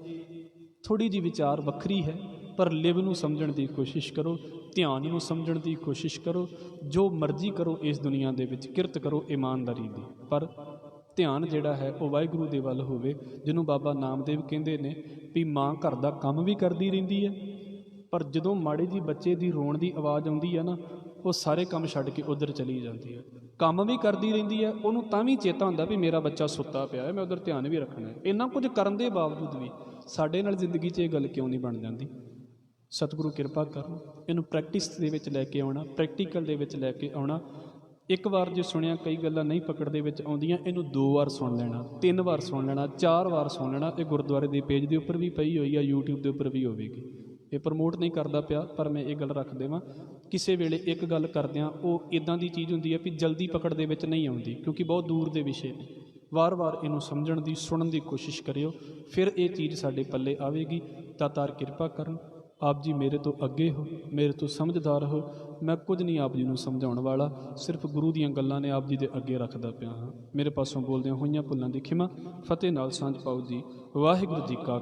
ਥੋੜ੍ਹੀ ਜਿਹੀ ਵਿਚਾਰ ਵੱਖਰੀ ਹੈ, ਪਰ ਲਿਵ ਨੂੰ ਸਮਝਣ ਦੀ ਕੋਸ਼ਿਸ਼ ਕਰੋ, ਧਿਆਨ ਨੂੰ ਸਮਝਣ ਦੀ ਕੋਸ਼ਿਸ਼ ਕਰੋ। ਜੋ ਮਰਜ਼ੀ ਕਰੋ ਇਸ ਦੁਨੀਆ ਦੇ ਵਿੱਚ, ਕਿਰਤ ਕਰੋ ਇਮਾਨਦਾਰੀ ਦੀ, ਪਰ ਧਿਆਨ ਜਿਹੜਾ ਹੈ ਉਹ ਵਾਹਿਗੁਰੂ ਦੇ ਵੱਲ ਹੋਵੇ। ਜਿਹਨੂੰ ਬਾਬਾ ਨਾਮਦੇਵ ਕਹਿੰਦੇ ਨੇ ਵੀ ਮਾਂ ਘਰ ਦਾ ਕੰਮ ਵੀ ਕਰਦੀ ਰਹਿੰਦੀ ਹੈ, ਪਰ ਜਦੋਂ ਮਾੜੀ ਜੀ ਬੱਚੇ ਦੀ ਰੋਣ ਦੀ ਆਵਾਜ਼ ਆਉਂਦੀ ਹੈ ਨਾ, ਉਹ ਸਾਰੇ ਕੰਮ ਛੱਡ ਕੇ ਉੱਧਰ ਚਲੀ ਜਾਂਦੀ ਹੈ। ਕੰਮ ਵੀ ਕਰਦੀ ਰਹਿੰਦੀ ਹੈ, ਉਹਨੂੰ ਤਾਂ ਵੀ ਚੇਤਾ ਹੁੰਦਾ ਵੀ ਮੇਰਾ ਬੱਚਾ ਸੁੱਤਾ ਪਿਆ ਹੈ, ਮੈਂ ਉੱਧਰ ਧਿਆਨ ਵੀ ਰੱਖਣਾ ਹੈ। ਇੰਨਾ ਕੁਝ ਕਰਨ ਦੇ ਬਾਵਜੂਦ ਵੀ ਸਾਡੇ ਨਾਲ ਜ਼ਿੰਦਗੀ 'ਚ ਇਹ ਗੱਲ ਕਿਉਂ ਨਹੀਂ ਬਣ ਜਾਂਦੀ? ਸਤਿਗੁਰੂ ਕਿਰਪਾ ਕਰਨ, ਇਹਨੂੰ ਪ੍ਰੈਕਟਿਸ ਦੇ ਵਿੱਚ ਲੈ ਕੇ ਆਉਣਾ, ਪ੍ਰੈਕਟੀਕਲ ਦੇ ਵਿੱਚ ਲੈ ਕੇ ਆਉਣਾ। ਇੱਕ ਵਾਰ ਜੇ ਸੁਣਿਆ, ਕਈ ਗੱਲਾਂ ਨਹੀਂ ਪਕੜ ਦੇ ਵਿੱਚ ਆਉਂਦੀਆਂ, ਇਹਨੂੰ 2 ਵਾਰ ਸੁਣ ਲੈਣਾ, 3 ਵਾਰ ਸੁਣ ਲੈਣਾ, 4 ਵਾਰ ਸੁਣ ਲੈਣਾ। ਇਹ ਗੁਰਦੁਆਰੇ ਦੇ ਪੇਜ ਦੇ ਉੱਪਰ ਵੀ ਪਈ ਹੋਈ ਆ, YouTube ਦੇ ਉੱਪਰ ਵੀ ਹੋਵੇਗੀ। ਇਹ ਪ੍ਰਮੋਟ ਨਹੀਂ ਕਰਦਾ ਪਿਆ, ਪਰ ਮੈਂ ਇਹ ਗੱਲ ਰੱਖ ਦੇਵਾਂ, ਕਿਸੇ ਵੇਲੇ ਇੱਕ ਗੱਲ ਕਰਦਿਆਂ ਉਹ ਇੱਦਾਂ ਦੀ ਚੀਜ਼ ਹੁੰਦੀ ਹੈ ਵੀ ਜਲਦੀ ਪਕੜ ਦੇ ਵਿੱਚ ਨਹੀਂ ਆਉਂਦੀ, ਕਿਉਂਕਿ ਬਹੁਤ ਦੂਰ ਦੇ ਵਿਸ਼ੇ ਨੇ। ਵਾਰ-ਵਾਰ ਇਹਨੂੰ ਸਮਝਣ ਦੀ, ਸੁਣਨ ਦੀ ਕੋਸ਼ਿਸ਼ ਕਰਿਓ, ਫਿਰ ਇਹ ਚੀਜ਼ ਸਾਡੇ ਪੱਲੇ ਆਵੇਗੀ। ਦਾਤਾਰ ਕਿਰਪਾ ਕਰਨ। ਆਪ ਜੀ ਮੇਰੇ ਤੋਂ ਅੱਗੇ ਹੋ, ਮੇਰੇ ਤੋਂ ਸਮਝਦਾਰ ਹੋ। ਮੈਂ ਕੁਝ ਨਹੀਂ ਆਪ ਜੀ ਨੂੰ ਸਮਝਾਉਣ ਵਾਲਾ, ਸਿਰਫ ਗੁਰੂ ਦੀਆਂ ਗੱਲਾਂ ਨੇ ਆਪ ਜੀ ਦੇ ਅੱਗੇ ਰੱਖਦਾ ਪਿਆ ਹਾਂ। ਮੇਰੇ ਪਾਸੋਂ ਬੋਲਦਿਆਂ ਹੋਈਆਂ ਭੁੱਲਾਂ ਦੀ ਖਿਮਾ। ਫਤਿਹ ਨਾਲ ਸਾਂਝ ਪਾਓ ਜੀ। ਵਾਹਿਗੁਰੂ ਜੀ ਕਾ